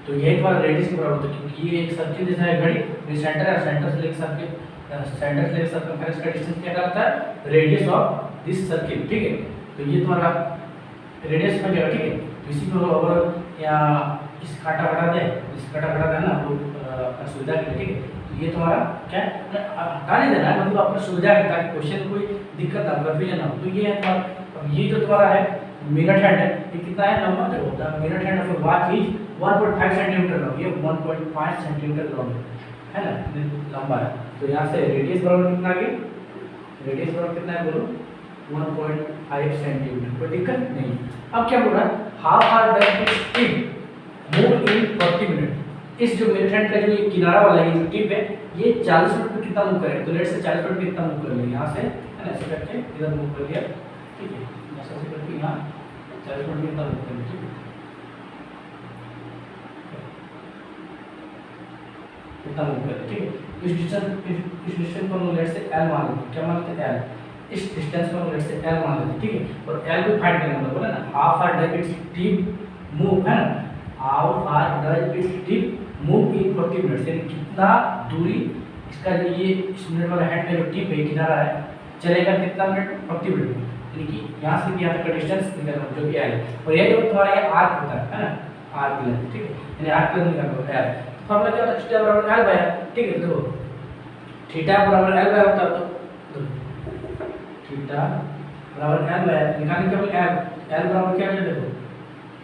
तो यही तुम्हारा रेडियस के बराबर होता है, क्योंकि ये एक सर्किल जैसा है घड़ी, ये सेंटर है, सेंटर से लेकर सर्किल, सेंटर से लेकर सर्कमफेरेंस का डिस्टेंस क्या कहलाता है, रेडियस ऑफ दिस सर्किल, ठीक है। तो ये तुम्हारा रेडियस हो जाएगा, ठीक है। तो इसी को अगर या इस कांटा हटा दे, इस कांटा हटा देना तो आपका सुविधा के लिए, ठीक है। तो ये तुम्हारा क्या है, हटा नहीं देना है, मतलब आपका सुविधा है ताकि क्वेश्चन कोई दिक्कत ना, कन्फ्यूजन ना हो। तो ये है तुम्हारा, ये जो तुम्हारा है मिनट हैंड है, ये कितना है लंबा, जो होता है minute hand of A watch is 1.5 centimetre long, ये 1.5 सेंटीमीटर लॉन्ग है ना, लंबा है। तो यहाँ से रेडियस बराबर कितना आ गया, रेडियस बराबर कितना है बोलो, 1.5 सेंटीमीटर, कोई दिक्कत नहीं। अब क्या बोल रहा है, how far does it tip move in 40 minute. इस जो मिनट हैंड का जो ये किनारा वाला है, जो टिप है, ये 40 मिनट में कितना मूव करेगा, तो लेट से 40 मिनट में कितना मूव कर लिया, यहाँ से है ना, ऐसे करके इधर मूव कर लिया, ठीक है, यहाँ से करके यहाँ 40 मिनट में कितना मूव कर लिया, ठीक है, कितना मूव कर लिया, ठीक है। इस डिस्टेंस को हम लेट से L मान लेते हैं, क्या मान लेते हैं, L। इस डिस्टेंस को हम लेट से L मान लेते हैं, ठीक है। और L को फाइंड करना बोला ना, how far does its tip move, है ना, how far does its tip move in 40 minutes, यानी कितना दूरी इसका जो ये इस मिनट वाला हैंड का जो टिप है, किनारा है, चलेगा कितना मिनट, 40 मिनट, यानी कि यहाँ से यहाँ तक का डिस्टेंस निकालना जो कि L है। और ये जो तुम्हारा ये आर्क होता है ना, आर्क लेंथ, ठीक है, यानी आर्क लेंथ निकालना है L। फॉर्मूला क्या होता है, थीटा बराबर L बाय, ठीक है। देखो थीटा बराबर L बाय होता है, तो थीटा बराबर L बाय निकालने के लिए L बराबर क्या है, देखो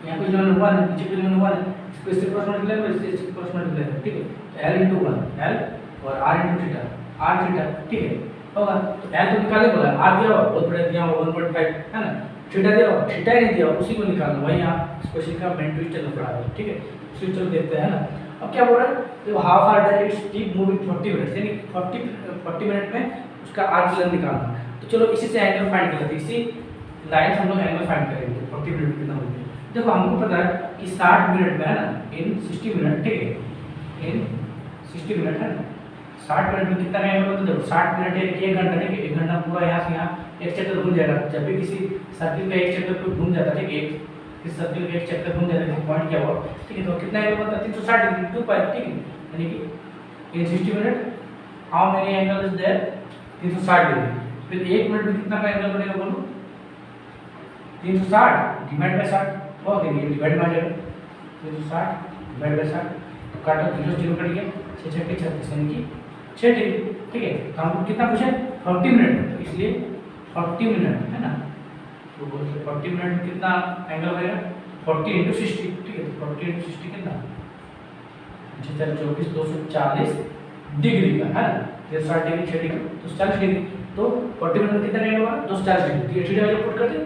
यहाँ पे जो 1 है, नीचे पे जो 1 है, इसको इससे क्रॉस मल्टीप्लाई करो, इससे क्रॉस मल्टीप्लाई करो, ठीक है। L × 1 L और R × थीटा, R थीटा, ठीक है, होगा। तो L तो निकाले बोला, R दिया हुआ बहुत बड़ा दिया हुआ 1.5 है ना, थीटा दिया हुआ, थीटा नहीं दिया, उसी को निकालना, वही यहाँ क्वेश्चन का मेन ट्विस्ट चलना पड़ा है, ठीक है। उसी चलो देखते हैं ना। अब क्या बोल रहा है, तो half R does its tip move in 40 minutes, यानी 40 मिनट में उसका आर्क लेंथ निकालना। तो चलो इसी से एंगल फाइंड करते हैं, इसी लाइन से हम लोग एंगल फाइंड करेंगे 40 मिनट कितना होगा। देखो हमको पता है कि 60 मिनट में है ना, इन 60 मिनट, ठीक है, इन 60 मिनट है ना, 60 मिनट में कितना एंगल होता है, देखो 60 मिनट है 1 घंटा, ठीक है, 1 घंटा पूरा यहाँ से यहाँ एक चक्कर घूम जाएगा। जब भी किसी सर्किल का एक चक्कर पे घूम जाता है, ठीक है, इस सर्किल का एक चक्कर घूम जाता है, पॉइंट क्या हुआ, ठीक है, तो कितना एंगल बनता है, 360 डिग्री, 2 पाई, ठीक है, यानी कि in 60 minute how many angle is there, 360 degree. फिर 1 मिनट में कितना का एंगल बनेगा बोलो, 360 डिवाइड बाय 60 हो गया, ये डिवाइड बाय 360 डिवाइड बाय 60, तो काटो 0 0 कट गया, 6 6 36 यानी कि 6 डिग्री, ठीक है। तो हमको कितना पूछा है, 40 मिनट, तो इसलिए 40 मिनट है ना, तो 40 मिनट में कितना एंगल बनेगा, 40 × 60, ठीक है। तो 40 × 60 कितना, 24 240 डिग्री का है ना, 60 डिग्री 6 डिग्री तो 40 डिग्री, तो 40 मिनट में कितना एंगल होगा, 240 डिग्री। थीटा वैल्यू पुट करते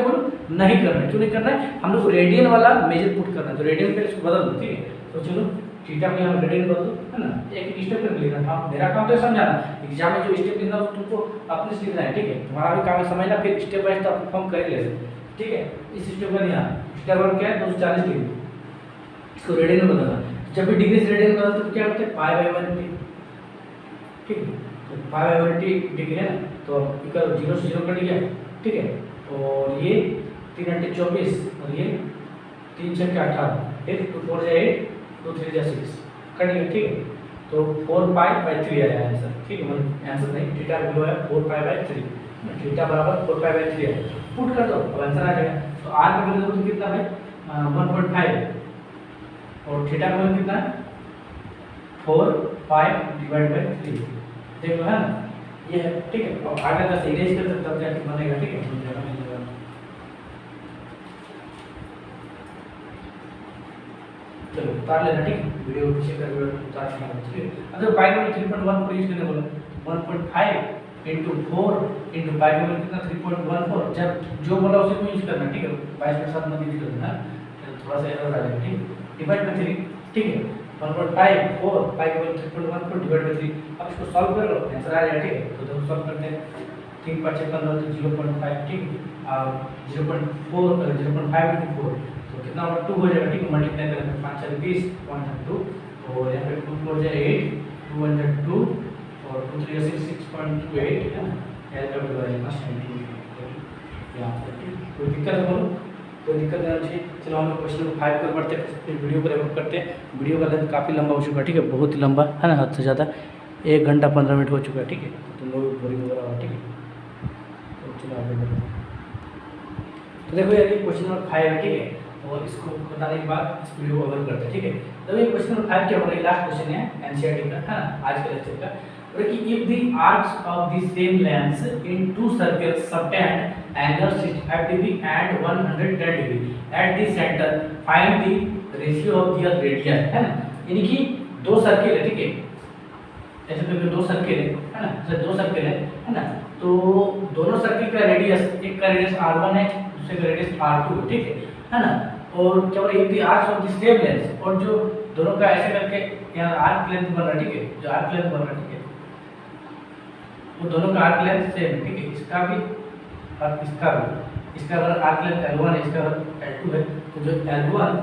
बोलो, नहीं करना है, क्यों नहीं करना है, हम लोग को रेडियन वाला मेजर पुट करना है, तो रेडियन पे इसको बदल दो, ठीक है। तो चलो थीटा में हम रेडियन बदल दो, है ना, एक स्टेप कर लेना, हाँ मेरा काम तो समझाना, एग्जाम में जो स्टेप लिखना है तुमको अपने से लिखना है, ठीक है, तुम्हारा भी काम है समझना, फिर स्टेप बाय स्टेप परफॉर्म कर ले, ठीक है। इस स्टेप का यहाँ स्टेप वन क्या है, 240 डिग्री, इसको रेडियन में बदलना। जब भी डिग्री से रेडियन में बदलते तो क्या होता है, पाई बाय 180, ठीक है, तो पाई बाय 180 डिग्री है ना, तो इक्वल 0 से 0 कट गया, ठीक है। और ये 3 × 24 और ये 3 × 6 = 18, फिर 2 4 = 8 2 3 = 6 कट गया, ठीक है। तो 4π/3 आया आंसर, ठीक है, मतलब आंसर नहीं, थीटा वैल्यू है 4π/3, थीटा बराबर 4π/3 है, पुट कर दो अब आंसर आ जाएगा। तो r का वैल्यू तो कितना है 1.5 और थीटा का वैल्यू कितना है 4π/3, देख लो है ना, ये है, ठीक है। और आगे का इरेज कर सकते हो, तब जाके बनेगा, ठीक है। चलो उतार लेना, ठीक है, वीडियो पीछे कर उतार लेना, ठीक है। अगर पाइथन 3.1 यूज करने बोला 1.5 इंटू 4 इंटू पाइथन कितना 3.14, जब जो बोला उसी को यूज करना, ठीक है, 22 के साथ मत यूज करना, थोड़ा सा एरर आ जाएगा, ठीक है। डिवाइड बाय 3, ठीक है, 1.5 4 पाइथन 3.1 को डिवाइड बाय 3। अब इसको सॉल्व कर लो, आंसर आ जाएगा, ठीक है। तो देखो सॉल्व करते हैं, 3 5 6 15 तो 0.5, ठीक है, और 0.4 0.5 इंटू 4 तो कितना होगा 2 हो जाएगा, ठीक है। मल्टीप्लाई करेंगे 5 4 20 1 2 और यहाँ पे 2 4 जाए 8 2 1 जाए 2 और 2 3 6 6.28 है ना, एल का वैल्यू आएगा 70 यहाँ पर, ठीक है। कोई दिक्कत है बोलो, कोई दिक्कत नहीं चाहिए। चलो हम क्वेश्चन नंबर 5 पर बढ़ते हैं, फिर वीडियो को रिकॉर्ड करते हैं। वीडियो का लेंथ काफ़ी लंबा हो चुका है, ठीक है, बहुत ही लंबा है ना, हद से ज़्यादा 1 घंटा 15 मिनट हो चुका है, ठीक है। तुम लोग बोरिंग वगैरह हो, ठीक है। तो चलो आगे बढ़ते हैं। तो देखो यार ये क्वेश्चन नंबर 5 है, ठीक है, और इसको बताने के बाद इस वीडियो को कवर करते हैं, ठीक है। तो ये क्वेश्चन नंबर 5 क्या हो रहा है, लास्ट क्वेश्चन है एनसीईआरटी का, है ना, आज के लेक्चर का। और कि if the arcs of the same length in to circles subtend angle 65 degree and 110 degree at the centre find the ratio of their radius, है ना। यानी कि दो सर्कल है, ठीक है, ऐसे करके दो सर्कल है ना, जैसे दो सर्कल है ना, तो दोनों सर्कल का रेडियस, एक का रेडियस r1 है, दूसरे का रेडियस r2 है, ठीक है ना। और क्या बोल रहे हैं, if the arcs of the same length, और जो दोनों का ऐसे करके यहाँ आर्क लेंथ बन रहा है, ठीक है, जो आर्क लेंथ बन रहा है, ठीक है, वो दोनों का आर्क लेंथ सेम है, ठीक है, इसका भी और इसका भी, इसका अगर आर्क लेंथ L1 है, इसका L2 है, तो जो L1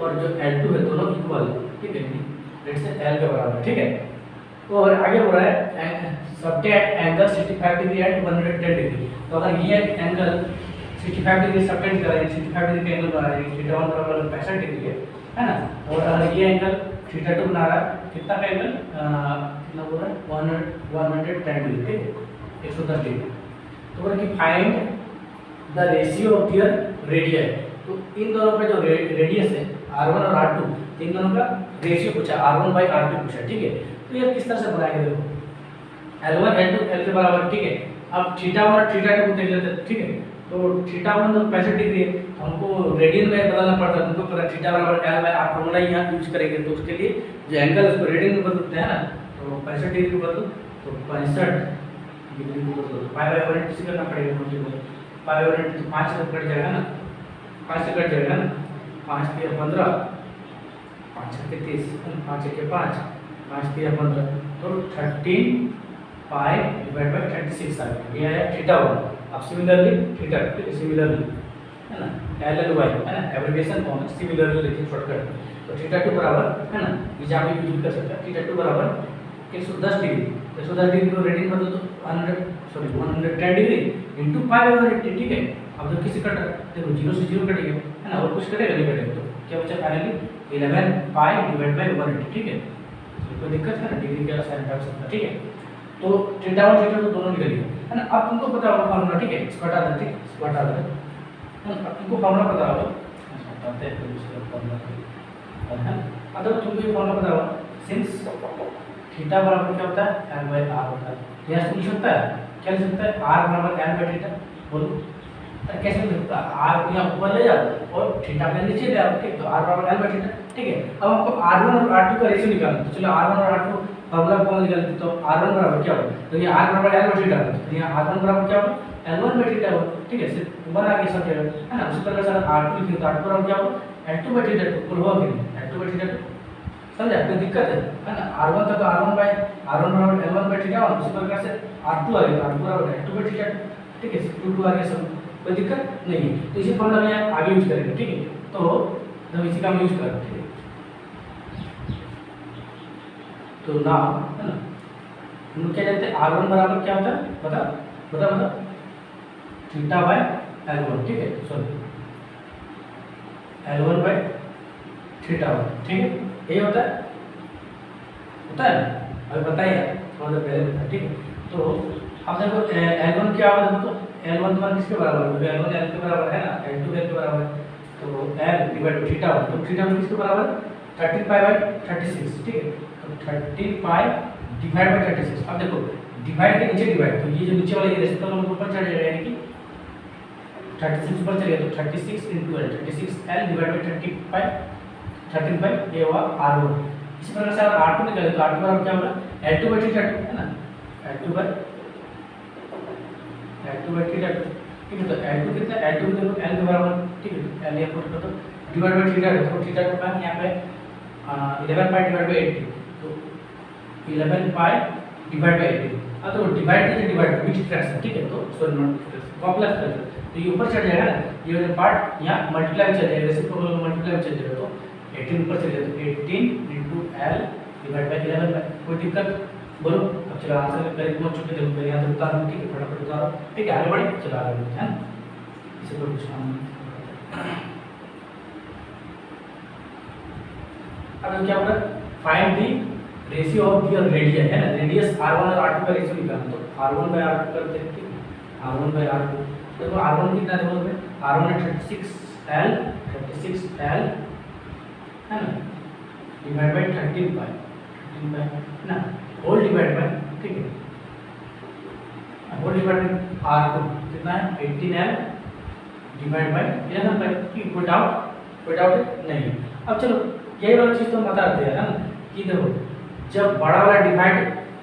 और जो L2 है दोनों इक्वल है, ठीक है, लेट्स से L के बराबर, ठीक है। और आगे हो रहा है subtend angle 65 degree at 110 degree. तो अगर ये एंगल 65 डिग्री सबटेंड कर रहे हैं, 65 डिग्री का एंगल बना रहे हैं, थीटा 1 बराबर 65 डिग्री है ना, और अगर ये एंगल थीटा 2 बना रहा है, कितना का एंगल कितना बोल रहा है 110 डिग्री, ठीक है, 110 डिग्री। तो बोला कि find the ratio of their radius, तो इन दोनों का जो रेडियस है r1 और r2, इन दोनों का रेशियो पूछा, r1/r2 पूछा, ठीक है। तो ये किस तरह से बनाएंगे, देखो L1 L2 L के बराबर, ठीक है। अब थीटा 1 और थीटा 2 को देख लेते हैं, ठीक है। तो थीटा 1 तो 65 डिग्री है, तो हमको रेडियन में बदलना पड़ता है, तुमको पता है थीटा बराबर L/r फॉर्मूला ही यहाँ यूज करेंगे, तो उसके लिए जो एंगल है उसको रेडियन में बदलते हैं ना, तो 65 डिग्री को बदलो तो 65 डिग्री को बदलो, पाई/1 से करना पड़ेगा, मुझे पाई/1 तो 5 से कट जाएगा ना, 5 से कट जाएगा ना, 5 के 15 5 के 30 5 के 5 5 के 15 तो 13 पाई डिवाइड बाय 36 आ गया, ये है थीटा 1। अब सिमिलरली थीटा, ठीक है, सिमिलरली है ना, LLY है ना, एब्रिविएशन फॉर्म है, सिमिलरली लिखिए शॉर्टकट। तो थीटा 2 बराबर है ना, ये आप यूज कर सकते हैं, थीटा 2 बराबर 110 डिग्री, 110 डिग्री को रेडियन बदलो तो 110 डिग्री इनटू पाई/180, ठीक है। अब जो किसी कट देखो 0 से 0 कट गया है ना, और कुछ कटेगा नहीं कटेगा, तो क्या बचा फाइनली 11 पाई डिवाइड बाय 180, ठीक है। कोई दिक्कत है ना, डिग्री का साइन हटा सकता, ठीक है। तो थीटा 1 थीटा 2 दोनों निकल गए, है ना। अब तुमको पता होगा फार्मूला, ठीक है, इसको हटा देते हैं, इसको हटा देते हैं, अब तुमको फार्मूला पता होगा, हटाते हैं फिर उसका फार्मूला, है। अगर तुमको ये फार्मूला पता होगा, सिंस थीटा बराबर क्या होता है L/r होता है, यह लिख सकता है, क्या लिख सकता है r बराबर L/थीटा, बोलो कैसे लिख सकता है, r यहाँ ऊपर ले जाओ और थीटा के नीचे ले आओ, ठीक, तो r बराबर L/थीटा, ठीक है। अब हमको r1 और r2 का रेशियो निकालना है, तो चलो r1 और r2 फार्मूला कौन निकालते, तो r1 बराबर क्या होगा, तो ये r बराबर L/थीटा, तो यहाँ r1 बराबर क्या होगा L1/थीटा होगा, ठीक है, सिर्फ ऊपर आगे सब जगह, है ना। उसी प्रकार से r2 लिखें तो r2 बराबर क्या होगा L2/थीटा, कुल होगा कि नहीं L2/थीटा, समझा, कोई दिक्कत है ना। r1 था तो r1 बराबर L1/थीटा, और उसी प्रकार से r2 आ गया, r2 बराबर L2/थीटा, ठीक है, 2 आ गया, सब कोई दिक्कत नहीं है। तो इसी फॉर्मूला में आगे यूज करेंगे, ठीक है। तो जब इसी का हम यूज करेंगे, ठीक है, तो नाउ है ना, हम क्या जानते हैं r1 बराबर क्या होता है, बता बता बता थीटा बाय L1, ठीक है, सॉरी L1/θ1, ठीक है, यही होता है ना, अभी बताइए थोड़ा देर पहले बताया, ठीक है। तो अब देखो L1 क्या होगा, देखो तो L1 तुम्हारा किसके बराबर है, L1 L के बराबर है ना, L2 L के बराबर है, तो L डिवाइड बाय θ1, तो θ1 किसके बराबर 13 पाई/36, ठीक है, तो 13 पाई डिवाइड बाय 36। अब देखो डिवाइड के नीचे डिवाइड, तो ये जो नीचे वाला ये रेसिप्रोकल हम ऊपर चढ़ जाएगा, यानी कि 36 ऊपर चलेगा, तो 36 × L 36 L डिवाइड बाय 35 13 ये हुआ R1। इसी प्रकार से अगर R2 निकाले तो R2 बराबर क्या होगा L2 by थीटा 2 है ना, L2 by थीटा 2, ठीक है। तो L2 कितना है, L2 देखो L के बराबर, ठीक है। तो L ये पुट कर दो डिवाइड बाय थीटा, देखो थीटा को का यहाँ पे 11 पाई डिवाइड बाय 80, तो 11 पाई डिवाइड बाय 80। अब तो डिवाइड कीजिए, डिवाइड मिक्स्ड फ्रैक्शन, ठीक है। तो सॉरी नॉट कॉम्प्लेक्स फ्रैक्शन, तो ये ऊपर चढ़ जाएगा ना, ये वाला पार्ट यहाँ मल्टीप्लाई चल जाएगा, रेसिप्रोकल मल्टीप्लाई चल जाएगा, तो 18 ऊपर चले जाए, तो 18 into L divide by 11 by, कोई दिक्कत बोलो। अब चलो आंसर करेक्ट पहुंच चुके, देखो मेरे यहाँ से उतार दो, ठीक है, फटाफट उतारो, ठीक है। आगे बढ़े, चलो आगे बढ़ते हैं, इसे कोई कुछ काम नहीं। अब क्या होगा, find the ratio of the radius, है ना, रेडियस R1 और R2 का रेशियो निकालना, तो R1 by R2 करते हैं, ठीक है। R1 by R2, देखो R1 कितना देखो इसमें, R1 है 36L है ना, डिवाइड बाय 13 पाई ना, होल डिवाइड बाय, ठीक है, होल डिवाइड बाय R2 कितना है 18L डिवाइड बाय 11 पाई, ठीक, कोई डाउट नहीं है। अब चलो यही वाला चीज तो बताते हैं ना, कि देखो जब बड़ा वाला डिवाइड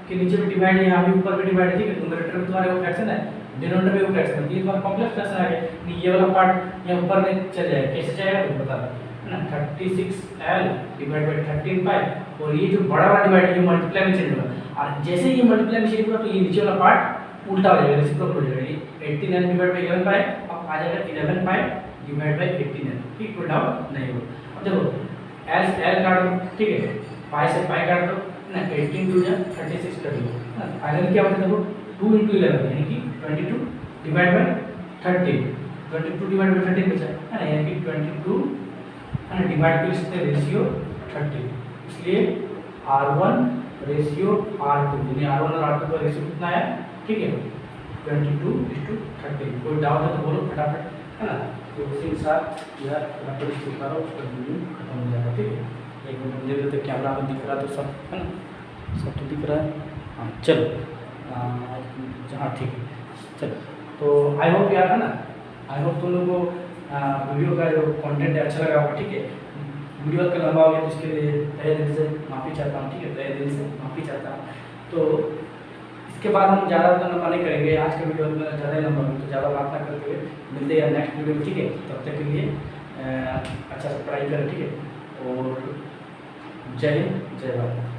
के नीचे भी डिवाइड है, यहाँ भी ऊपर भी डिवाइड है, ठीक है। न्यूमरेटर में तुम्हारे वो फ्रैक्शन है, डिनोमिनेटर में वो फ्रैक्शन है, ये तुम्हारा कॉम्प्लेक्स फ्रैक्शन आ गया, ये वाला पार्ट यहाँ ऊपर में चल जाएगा, कैसे जाएगा तो बता दो ना, 36L डिवाइड बाय 13 पाई, और ये जो बड़ा वाला डिवाइड है ये मल्टीप्लाई में चेंज होगा, और जैसे ये मल्टीप्लाई में चेंज होगा तो ये नीचे वाला पार्ट उल्टा हो जाएगा, रेसिप्रोकल हो जाएगा, ये 18L डिवाइड बाय 11 पाई अब आ जाएगा 11 पाई डिवाइड बाय 18L, ठीक, कोई डाउट नहीं होगा। अब देखो L काट दो, ठीक है, पाई से पाई काट दो ना, 18 2 जा 36 कर दो ना, फाइनली क्या होता है देखो 2 into 11 यानी कि 22 डिवाइड बाय 13, 22 डिवाइड बाय 13 बचा है ना, यानी कि 22 है ना, डिवाइड कर सकते हैं रेशियो 30, इसलिए R1 रेशियो R2, यानी R1 और R2 का रेशियो कितना है, ठीक है, 22:13। कोई डाउट है तो बोलो फटाफट, है ना, तो उसी के साथ यह फटाफट इसको करो, उसका वीडियो खत्म हो जाएगा, ठीक है। एक मिनट देख लेते कैमरा में दिख रहा तो सब, है ना, सब तो दिख रहा है, हाँ चलो, हाँ ठीक है, चलो। तो आई होप यार, है ना, आई होप तुम लोगों को वीडियो का जो कंटेंट है अच्छा लगा होगा, ठीक है। वीडियो का लंबा हो गया तो इसके लिए तहे दिल से माफ़ी चाहता हूँ, ठीक है, तहे दिल से माफ़ी चाहता हूँ। तो इसके बाद हम ज़्यादा लंबा नहीं करेंगे, आज का वीडियो में ज़्यादा ही लंबा तो ज़्यादा बात ना करते हुए मिलते हैं नेक्स्ट वीडियो में, ठीक है। तब तक के लिए अच्छा से पढ़ाई करें, ठीक है, और जय हिंद जय भारत।